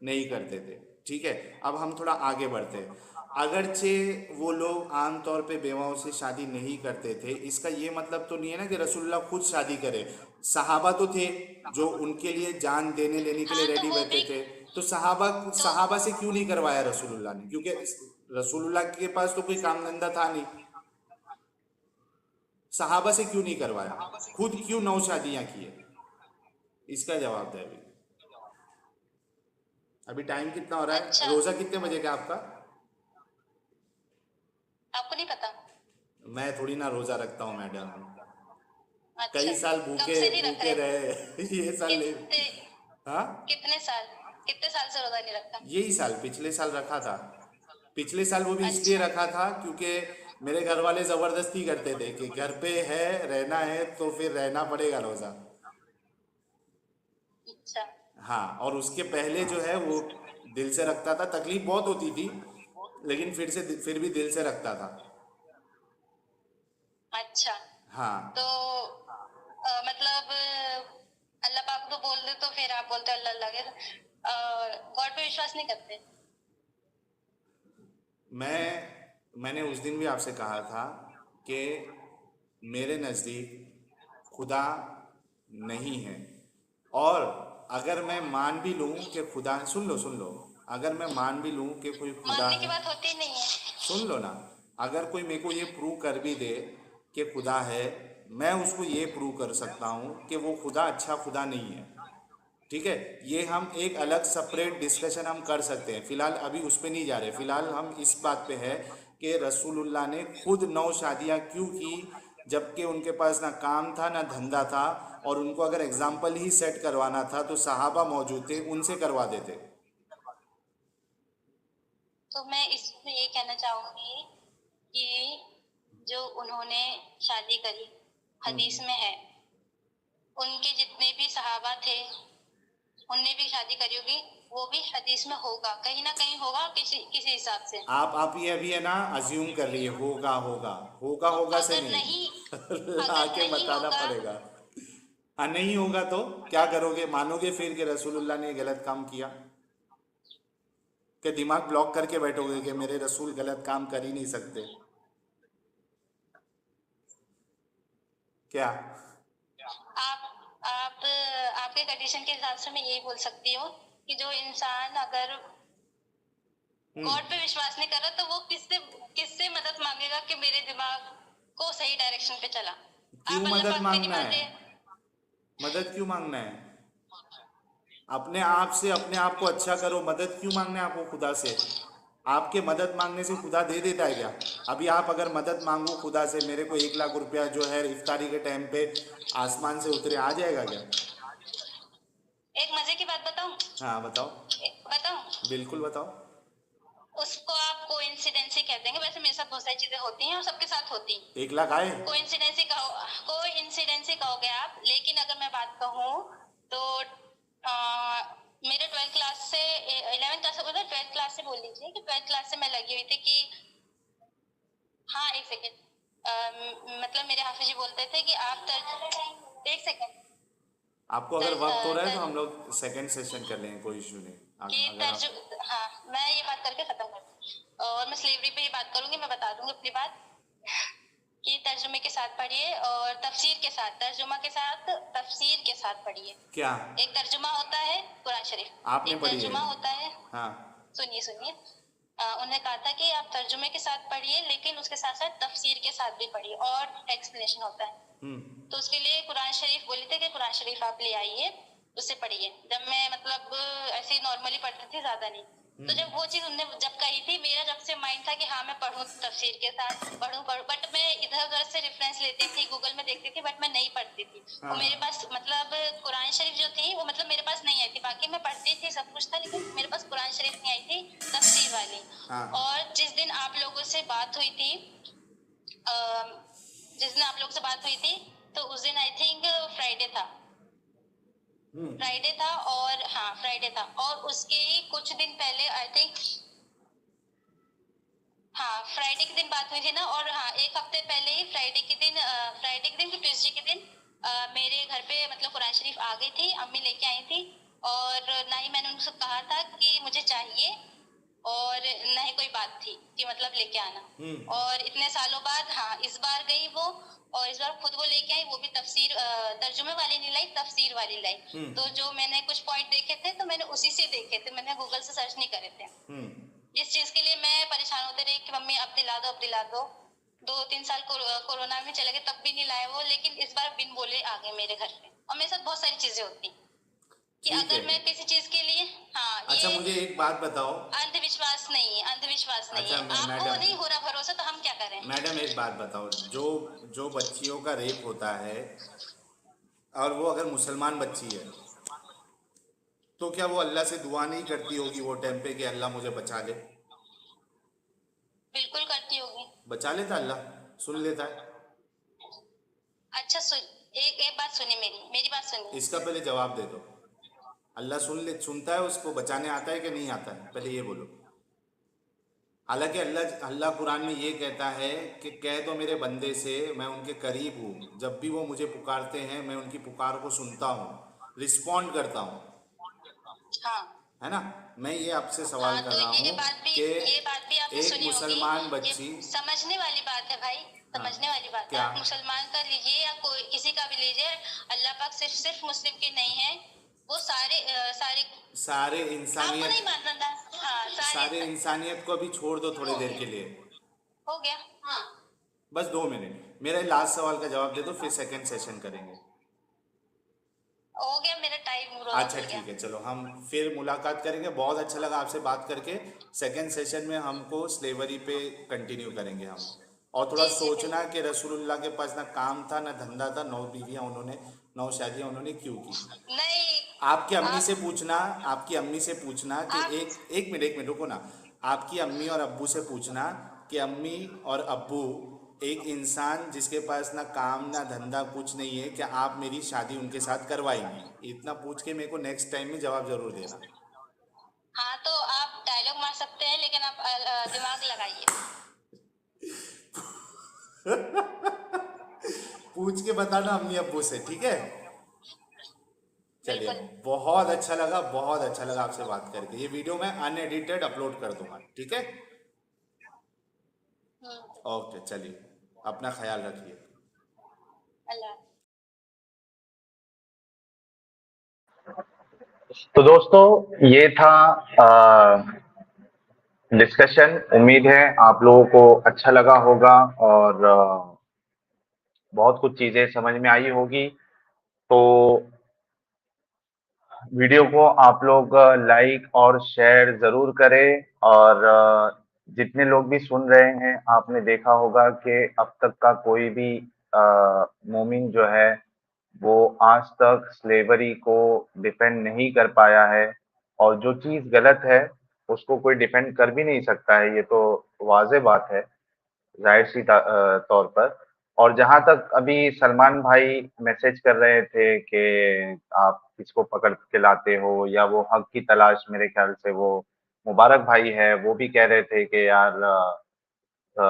नहीं करते थे। ठीक है, अब हम थोड़ा आगे बढ़ते हैं। अगरचे वो लोग आमतौर पे बेवाओं से शादी नहीं करते थे, इसका ये मतलब तो नहीं है ना कि रसूलुल्लाह खुद शादी करे। सहाबा तो थे जो उनके लिए जान देने लेने के लिए हाँ, तो रेडी वो रहते भी थे, तो सहाबा तो सहाबा से क्यों नहीं करवाया रसूलुल्लाह ने? क्योंकि रसूलुल्लाह के पास तो कोई काम धंधा था नहीं, सहाबा से क्यों नहीं करवाया? खुद क्यों 9 शादियां की है? इसका जवाब दे अभी। अभी टाइम कितना हो रहा है? अच्छा, रोजा कितने बजे का आपका? आपको नहीं पता? मैं थोड़ी ना रोजा रखता हूँ मैडम, अच्छा, कई साल कब भूखे से नहीं रख भूखे रहे? रहे ये साल ले। कितने हाँ, कितने साल कितने साल से रोजा नहीं रखता? यही साल, पिछले साल रखा था। पिछले साल वो भी इसलिए अच्छा, रखा था क्योंकि मेरे घर वाले जबरदस्ती करते थे कि घर पे है, रहना है तो फिर रहना पड़ेगा रोजा। अच्छा, हाँ, और उसके पहले जो है वो दिल से रखता था, तकलीफ बहुत होती थी लेकिन फिर भी दिल से रखता था। अच्छा। तो हाँ, मतलब अल्लाह पाक तो बोल दे तो फिर आप बोलते अल्लाह अल्लाह के, गॉड पे विश्वास नहीं करते? मैंने उस दिन भी आपसे कहा था कि मेरे नज़दीक खुदा नहीं है, और अगर मैं मान भी लूँ कि खुदा, सुन लो अगर मैं मान भी लूँ कि कोई खुदा मानने की है, बात होती नहीं है। सुन लो ना, अगर कोई मेरे को ये प्रूव कर भी दे कि खुदा है, मैं उसको ये प्रूव कर सकता हूँ कि वो खुदा अच्छा खुदा नहीं है। ठीक है, ये हम एक अलग सेपरेट डिस्कशन हम कर सकते हैं, फिलहाल अभी उस पे नहीं जा रहे। फिलहाल हम इस बात पे है कि रसूलुल्लाह ने खुद 9 शादियाँ क्यों की, जबकि उनके पास ना काम था ना धंधा था, और उनको अगर एग्जाम्पल ही सेट करवाना था तो सहाबा मौजूद थे, उनसे करवा देते। तो मैं इसमें ये कहना चाहूंगी कि जो उन्होंने शादी करी हदीस में है, उनके जितने भी सहाबा थे उनने भी शादी करी होगी, वो भी हदीस में होगा, कहीं ना कहीं होगा, किसी किसी हिसाब से। आप ये अभी है ना अज्यूम कर रही है, होगा होगा, होगा तो होगा से अगर नहीं, नहीं अगर आके नहीं बताना होगा, पड़ेगा। हाँ, नहीं होगा तो क्या करोगे, मानोगे फिर कि रसूलुल्लाह ने गलत काम किया, कि दिमाग ब्लॉक करके बैठोगे कि मेरे रसूल गलत काम कर ही नहीं सकते क्या? आप आपके कंडीशन के हिसाब से मैं यही बोल सकती हूँ कि जो इंसान अगर गॉड पे विश्वास नहीं कर रहा, तो वो किससे किससे मदद मांगेगा कि मेरे दिमाग को सही डायरेक्शन पे चला। क्यों आप अल्लाह मदद पाक पे नहीं मांगना है? मानते। मदद क्यों मांगना है? अपने आप से अपने आप को अच्छा करो, मदद क्यों मांगना है आपको खुदा से? आपके मदद मांगने से खुदा दे देता है क्या? अभी आप अगर मदद मांगो खुदा से, मेरे को 1 लाख रुपया जो है इफ्तारी के टाइम पे आसमान से उतरे, आ जाएगा क्या? एक मजे की बात बताऊं? हाँ बताओ। बताऊं? बिल्कुल बताओ। उसको आप कोइंसिडेंस ही कह देंगे, वैसे मेरे साथ बहुत सारी चीजें होती हैं और सबके साथ होती हैं। 1 लाख आए? कोइंसिडेंस ही कहोगे आप, लेकिन अगर मैं बात कहूँ तो मेरे 12th क्लास से 11th क्लास, 12th क्लास से बोल लीजिए कि 12th क्लास से मैं लगी हुई थी कि हाँ, एक सेकेंड, मतलब मेरे हाफिज जी बोलते थे कि एक सेकेंड, आपको अगर वक्त हो रहा है तो हम लोग सेकंड सेशन कर लेंगे, कोई इशू नहीं। कि अगर आप हाँ, मैं ये बात करके खत्म कर दूँ और मैं स्लेवरी पे ही बात करूंगी। मैं बता दूंगी अपनी बात कि तर्जुमे के साथ पढ़िए और तफसीर के साथ, तर्जुमा के साथ तफसीर के साथ पढ़िए। क्या एक तर्जुमा होता है कुरान शरीफ, आपने एक पढ़ी है? तर्जुमा होता है, हाँ। सुनिए सुनिए, उन्होंने कहा था कि आप तर्जुमे के साथ पढ़िए लेकिन उसके साथ साथ तफसीर के साथ भी पढ़िए और एक्सप्लेनेशन होता है। तो उसके लिए कुरान शरीफ बोले थे कि कुरान शरीफ आप ले आइए, उससे पढ़िए। जब मैं मतलब ऐसे ही नॉर्मली पढ़ती थी, ज्यादा नहीं। तो जब वो चीज उनने जब कही थी, मेरा जब से माइंड था कि हाँ मैं पढ़ूं, तफसीर के साथ पढ़ूं, बट मैं इधर उधर से रेफरेंस लेती थी, गूगल में देखती थी, बट मैं नहीं पढ़ती थी। हाँ। और मेरे पास मतलब कुरान शरीफ जो थी वो मतलब मेरे पास नहीं आई थी, बाकी मैं पढ़ती थी, सब कुछ था, लेकिन मेरे पास कुरान शरीफ नहीं आई थी तफसीर वाली। हाँ। और जिस दिन आप लोगों से बात हुई थी, जिस दिन आप लोग से बात हुई थी, तो उस दिन आई थिंक फ्राइडे था, फ्राइडे था, और हाँ फ्राइडे था, और उसके ही कुछ दिन पहले आई थिंक, हाँ फ्राइडे के दिन बात हुई थी ना, और हाँ एक हफ्ते पहले ही फ्राइडे के दिन कि ट्यूसडे के दिन मेरे घर पे मतलब कुरान शरीफ आ गई थी, अम्मी लेके आई थी, और ना ही मैंने उनसे कहा था कि मुझे चाहिए, और न ही कोई बात थी कि मतलब लेके आना। और इतने सालों बाद हाँ इस बार गई वो, और इस बार खुद वो लेके आई, वो भी तफसीर तर्जुमे वाली नहीं लाई, तफसीर वाली लाई। तो जो मैंने कुछ पॉइंट देखे थे तो मैंने उसी से देखे थे, मैंने गूगल से सर्च नहीं करे थे। इस चीज के लिए मैं परेशान होते रही कि मम्मी अब दिला दो, अब दिला दो। 2-3 साल कोरोना में चले गए, तब भी नहीं लाए वो, लेकिन इस बार बिन बोले आ गए मेरे घर पे। और मेरे साथ बहुत सारी चीजें होती कि अगर मैं किसी चीज के लिए हाँ, अच्छा मुझे एक बात बताओ, अंधविश्वास नहीं है, अंधविश्वास नहीं अच्छा है। आपको मैडम, नहीं हो रहा भरोसा, तो हम क्या करें? मैडम एक बात बताओ, जो जो बच्चियों का रेप होता है और वो अगर मुसलमान बच्ची है, तो क्या वो अल्लाह से दुआ नहीं करती होगी वो टाइम पे कि अल्लाह मुझे बचा ले? बिल्कुल करती होगी। बचा लेता अल्लाह, सुन लेता है। अच्छा एक एक बात सुनिए, मेरी मेरी बात सुनिए। इसका पहले जवाब दे दो, अल्लाह सुनता है उसको, बचाने आता है कि नहीं आता है, पहले ये बोलो। हालांकि अल्लाह अल्लाह कुरान में ये कहता है कि कह दो मेरे बंदे से मैं उनके करीब हूँ, जब भी वो मुझे पुकारते हैं मैं उनकी पुकार को सुनता हूँ, रिस्पॉन्ड करता हूँ। हाँ है ना? मैं ये आपसे सवाल हाँ, कर तो रहा हूँ कि ये बात भी आपने एक सुनी होगी। मुसलमान बच्ची, ये समझने वाली बात है भाई, हाँ समझने वाली बात है। क्या? आप मुसलमान का लीजिए या कोई किसी का भी लीजिए, अल्लाह पाक सिर्फ मुस्लिम की नहीं है, वो सारे सारे आपको इंसानियत, नहीं मानना था। हाँ सारे सारे इंसानियत को अभी छोड़ दो थोड़ी देर के लिए। हो गया। हाँ बस 2 मिनट, मेरा लास्ट सवाल का जवाब दे दो, फिर सेकंड सेशन करेंगे। हो गया, मेरा टाइम रोजा अच्छा खुल गया। ठीक है, चलो हम फिर मुलाकात करेंगे। बहुत अच्छा लगा आपसे बात करके। सेकंड सेशन में हमको स्लेवरी पे कंटिन्यू करेंगे हम। और थोड़ा जी जी सोचना बिल्कुल। कि रसूलुल्लाह के पास ना काम था ना धंधा था, 9 बीवियां उन्होंने, 9 शादियां उन्होंने क्यों की। नहीं आपकी अम्मी से आप पूछना, आपकी अम्मी से पूछना कि आप एक मिनट रुको ना। आपकी अम्मी और अब्बू से पूछना कि अम्मी और अब्बू, एक इंसान जिसके पास ना काम ना धंधा कुछ नहीं है, क्या आप मेरी शादी उनके साथ करवाएंगी? इतना पूछ के मेरे को नेक्स्ट टाइम में जवाब जरूर देना। हाँ तो आप डायलॉग मार सकते हैं, लेकिन आप दिमाग लगाइए। पूछ के बताना अम्मी अब्बू से, ठीक है? चलिए, बिल्कुल। बहुत अच्छा लगा, बहुत अच्छा लगा आपसे बात करके। ये वीडियो मैं अनएडिटेड अपलोड कर दूंगा, ठीक है? हम्म। ओके, चलिए, अपना ख्याल रखिए। अल्लाह। तो दोस्तों ये था डिस्कशन। उम्मीद है आप लोगों को अच्छा लगा होगा और बहुत कुछ चीजें समझ में आई होगी। तो वीडियो को आप लोग लाइक और शेयर जरूर करें। और जितने लोग भी सुन रहे हैं, आपने देखा होगा कि अब तक का कोई भी मोमिन जो है वो आज तक स्लेवरी को डिफेंड नहीं कर पाया है। और जो चीज़ गलत है उसको कोई डिफेंड कर भी नहीं सकता है, ये तो वाज़ेह बात है, ज़ाहिर-सी तौर पर। और जहाँ तक अभी सलमान भाई मैसेज कर रहे थे कि आप किसको पकड़ के लाते हो, या वो हक की तलाश, मेरे ख्याल से वो मुबारक भाई है, वो भी कह रहे थे कि यार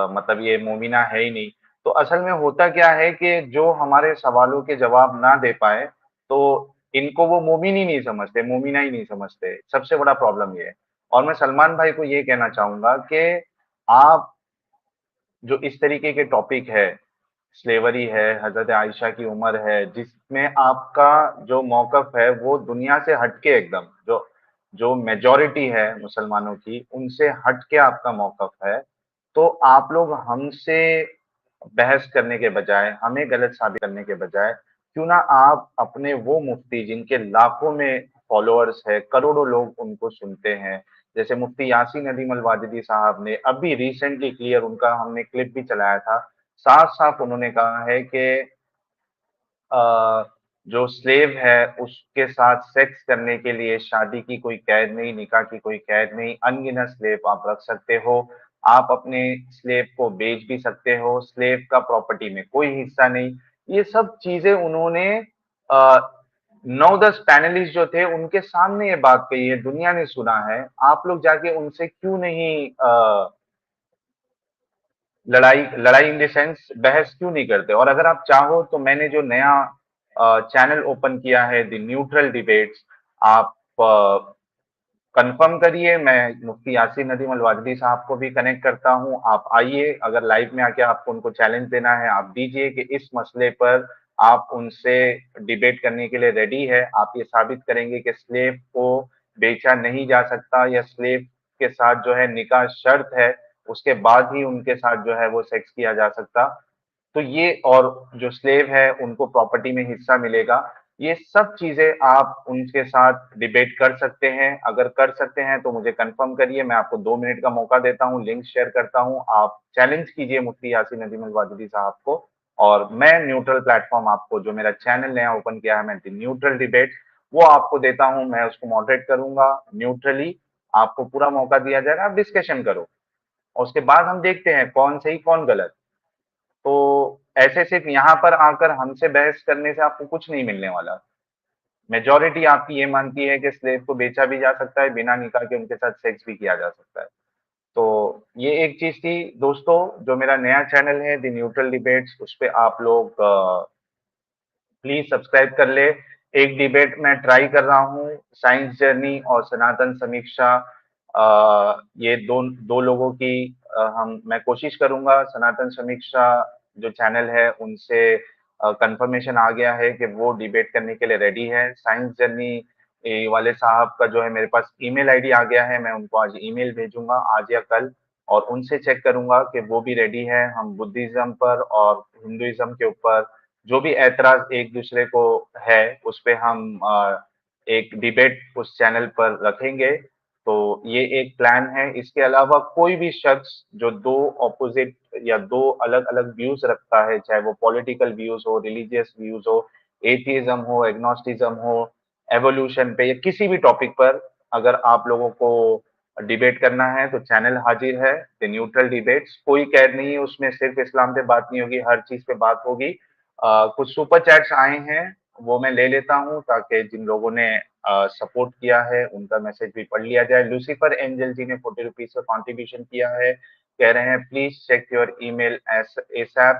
मतलब ये मोमिना है ही नहीं। तो असल में होता क्या है कि जो हमारे सवालों के जवाब ना दे पाए, तो इनको वो मोमिन ही नहीं समझते, मोमिना ही नहीं समझते। सबसे बड़ा प्रॉब्लम ये है। और मैं सलमान भाई को ये कहना चाहूँगा कि आप जो इस तरीके के टॉपिक है, स्लेवरी है, हज़रत आयशा की उम्र है, जिसमें आपका जो मौक़िफ़ है वो दुनिया से हट के एकदम, जो जो मेजॉरिटी है मुसलमानों की, उनसे हट के आपका मौक़िफ़ है। तो आप लोग हमसे बहस करने के बजाय, हमें गलत साबित करने के बजाय, क्यों ना आप अपने वो मुफ्ती जिनके लाखों में फॉलोअर्स है, करोड़ों लोग उनको सुनते हैं, जैसे मुफ्ती यासीन नदीम अल-वाजिदी साहब ने अभी रिसेंटली क्लियर, उनका हमने क्लिप भी चलाया था, साफ-साफ उन्होंने कहा है कि जो स्लेव है उसके साथ सेक्स करने के लिए शादी की कोई कैद नहीं, निकाह की कोई कैद नहीं, अनगिनत स्लेव आप रख सकते हो। आप अपने स्लेव को बेच भी सकते हो, स्लेव का प्रॉपर्टी में कोई हिस्सा नहीं। ये सब चीज़ें उन्होंने 9-10 पैनलिस्ट जो थे उनके सामने ये बात कही है, दुनिया ने सुना है। आप लोग जाके उनसे क्यों नहीं लड़ाई लड़ाई इन द सेंस बहस क्यों नहीं करते? और अगर आप चाहो तो मैंने जो नया चैनल ओपन किया है, द न्यूट्रल डिबेट्स, आप कंफर्म करिए। मैं मुफ्ती यासीन नदीम अल-वाजदी साहब को भी कनेक्ट करता हूँ। आप आइए, अगर लाइव में आके आपको उनको चैलेंज देना है, आप दीजिए कि इस मसले पर आप उनसे डिबेट करने के लिए रेडी है। आप ये साबित करेंगे कि स्लेव को बेचा नहीं जा सकता, या स्लेव के साथ जो है निकाह शर्त है, उसके बाद ही उनके साथ जो है वो सेक्स किया जा सकता। तो ये, और जो स्लेव है उनको प्रॉपर्टी में हिस्सा मिलेगा। ये सब चीजें आप उनके साथ डिबेट कर सकते हैं। अगर कर सकते हैं तो मुझे कंफर्म करिए, मैं आपको 2 मिनट का मौका देता हूँ, लिंक शेयर करता हूँ, आप चैलेंज कीजिए मुफ्ती यासीन नदीम अल-वाजिदी साहब को। और मैं न्यूट्रल प्लेटफॉर्म आपको, जो मेरा चैनल नया ओपन किया है, मैं न्यूट्रल डिबेट, वो आपको देता हूँ। मैं उसको मॉडरेट करूंगा न्यूट्रली, आपको पूरा मौका दिया जाएगा, आप डिस्कशन करो और उसके बाद हम देखते हैं कौन सही कौन गलत। तो ऐसे सिर्फ यहाँ पर आकर हमसे बहस करने से आपको कुछ नहीं मिलने वाला। मेजॉरिटी आपकी ये मानती है कि स्लेव को बेचा भी जा सकता है, बिना निकाह के उनके साथ सेक्स भी किया जा सकता है। तो ये एक चीज थी दोस्तों, जो मेरा नया चैनल है द न्यूट्रल डिबेट्स, उस पे आप लोग प्लीज सब्सक्राइब कर ले। एक डिबेट मैं ट्राई कर रहा हूँ, साइंस जर्नी और सनातन समीक्षा, ये दो दो लोगों की हम मैं कोशिश करूंगा। सनातन समीक्षा जो चैनल है उनसे कंफर्मेशन आ गया है कि वो डिबेट करने के लिए रेडी है। साइंस जर्नी ये वाले साहब का जो है मेरे पास ईमेल आईडी आ गया है, मैं उनको आज ईमेल भेजूँगा आज या कल और उनसे चेक करूँगा कि वो भी रेडी हैं। हम बुद्धिज़्म पर और हिंदुइज़्म के ऊपर जो भी ऐतराज़ एक-दूसरे को है, उस पे हम एक डिबेट उस चैनल पर रखेंगे। तो ये एक प्लान है। इसके अलावा कोई भी शख्स जो 2 ऑपोज़िट या 2 अलग-अलग व्यूज़ रखता है, चाहे वो पॉलिटिकल व्यूज़ हो, रिलीजियस व्यूज़ हो, एथियज़्म हो, एग्नोस्टिसिज्म हो, एवोल्यूशन पे या किसी भी टॉपिक पर अगर आप लोगों को डिबेट करना है तो चैनल हाजिर है, द न्यूट्रल डिबेट्स। कोई कैद नहीं है उसमें, सिर्फ इस्लाम पे बात नहीं होगी, हर चीज़ पे बात होगी। कुछ सुपर चैट्स आए हैं, वो मैं ले लेता हूँ ताकि जिन लोगों ने सपोर्ट किया है, उनका मैसेज भी पढ़ लिया जाए। लूसिफर एंजल जी ने ₹40 का कंट्रीब्यूशन किया है, कह रहे हैं please check your email ASAP.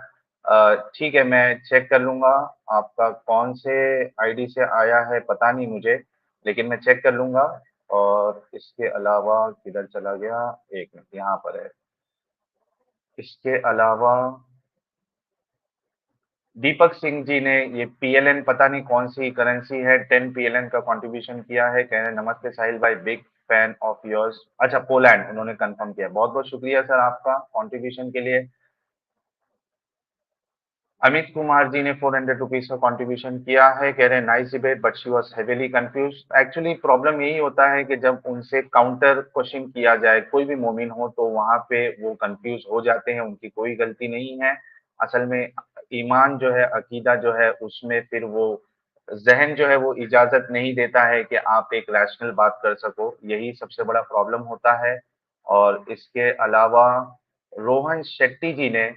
ठीक है, मैं चेक कर लूँगा, आपका कौन से आईडी से आया है पता नहीं मुझे, लेकिन मैं चेक कर लूँगा। और इसके अलावा किधर चला गया? 1 मिनट, यहाँ पर है। इसके अलावा दीपक सिंह जी ने ये पीएलएन पता नहीं कौन-सी करेंसी है, 10 पीएलएन का कंट्रीब्यूशन किया है, कह रहे हैं नमस्ते साहिल भाई, बिग फैन ऑफ योर्स। अच्छा, पोलैंड उन्होंने कन्फर्म किया। बहुत-बहुत शुक्रिया सर आपका कंट्रीब्यूशन के लिए। अमित कुमार जी ने ₹400 का कंट्रीब्यूशन किया है, कह रहे हैं nice debate but she was heavily confused. Actually problem यही होता है कि जब उनसे काउंटर क्वेश्चन किया जाए, कोई भी मोमिन हो तो वहाँ पे वो कन्फ्यूज़ हो जाते हैं, उनकी कोई गलती नहीं है। असल में ईमान जो है, अकीदा जो है, उसमें फिर वो ज़हन जो है वो इजाज़त नहीं देता है कि आप एक रैशनल बात कर सको, यही सबसे बड़ा प्रॉब्लम होता है। और इसके अलावा रोहन शेट्टी जी ने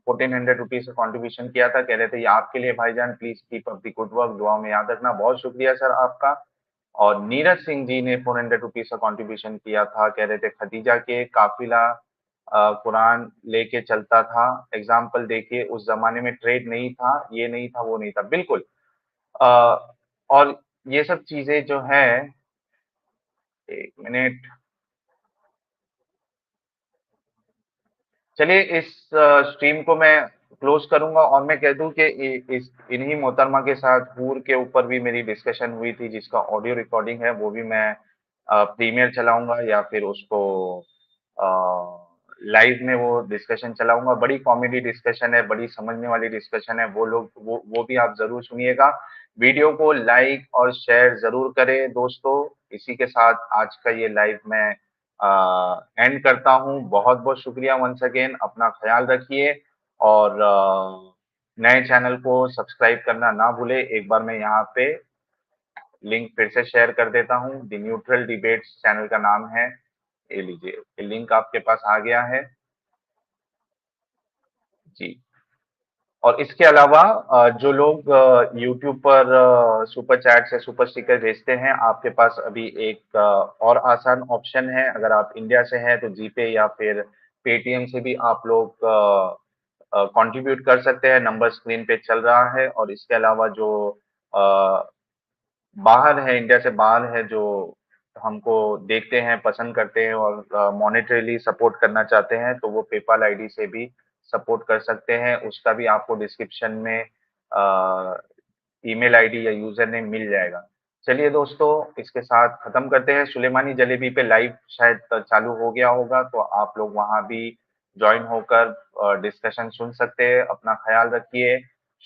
₹1400 का कंट्रीब्यूशन किया था, कह रहे थे ये आपके लिए भाईजान, please keep up the good work, दुआ में याद रखना। बहुत शुक्रिया सर आपका। और नीरज सिंह जी ने ₹400 का कंट्रीब्यूशन किया था, कह रहे थे खदीजा के काफ़िला कुरान लेके चलता था, एग्ज़ाम्पल देखिए उस ज़माने में ट्रेड नहीं था, ये नहीं था, वो नहीं था। बिल्कुल। अ, और ये सब चीज़ें जो हैं 1 मिनट, चलिए इस स्ट्रीम को मैं क्लोज़ करूँगा और मैं कह दूँ कि इस इन्हीं मोहतरमा के साथ हूर के ऊपर भी मेरी डिस्कशन हुई थी, जिसका ऑडियो रिकॉर्डिंग है, वो भी मैं प्रीमियर चलाऊँगा या फिर उसको लाइव में वो डिस्कशन चलाऊँगा। बड़ी कॉमेडी डिस्कशन है, बड़ी समझने वाली डिस्कशन है, वो भी आप ज़रूर सुनिएगा। वीडियो को लाइक और शेयर ज़रूर करें दोस्तों। इसी के साथ आज का ये लाइव मैं एंड करता हूँ। बहुत-बहुत शुक्रिया वन्स अगेन, अपना ख़्याल रखिए और नए चैनल को सब्सक्राइब करना ना भूलें। एक बार मैं यहाँ पे लिंक फिर से शेयर कर देता हूँ, द न्यूट्रल डिबेट्स चैनल का नाम है। ये लीजिए, ये लिंक आपके पास आ गया है। जी। और इसके अलावा जो लोग यूट्यूब पर सुपर चैट से सुपर स्टिकर भेजते हैं, आपके पास अभी एक और आसान ऑप्शन है। अगर आप इंडिया से हैं तो जीपे या फिर पेटीएम से भी आप लोग कंट्रीब्यूट कर सकते हैं। नंबर स्क्रीन पे चल रहा है। और इसके अलावा जो अ, बाहर है, इंडिया से बाहर है, जो हमको देखते हैं, पसंद करते हैं और मॉनेटरीली सपोर्ट करना चाहते हैं, तो वो पेपाल आईडी से भी सपोर्ट कर सकते हैं। उसका भी आपको डिस्क्रिप्शन में ईमेल आईडी या यूज़र नेम मिल जाएगा। चलिए दोस्तों, इसके साथ खत्म करते हैं। सुलेमानी जलेबी पे लाइव शायद चालू हो गया होगा, तो आप लोग वहाँ भी जॉइन होकर डिस्कशन सुन सकते हैं। अपना ख़्याल रखिए।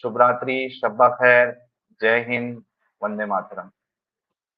शुभ रात्रि, शब्बा खैर, जय हिंद, वंदे मातरम।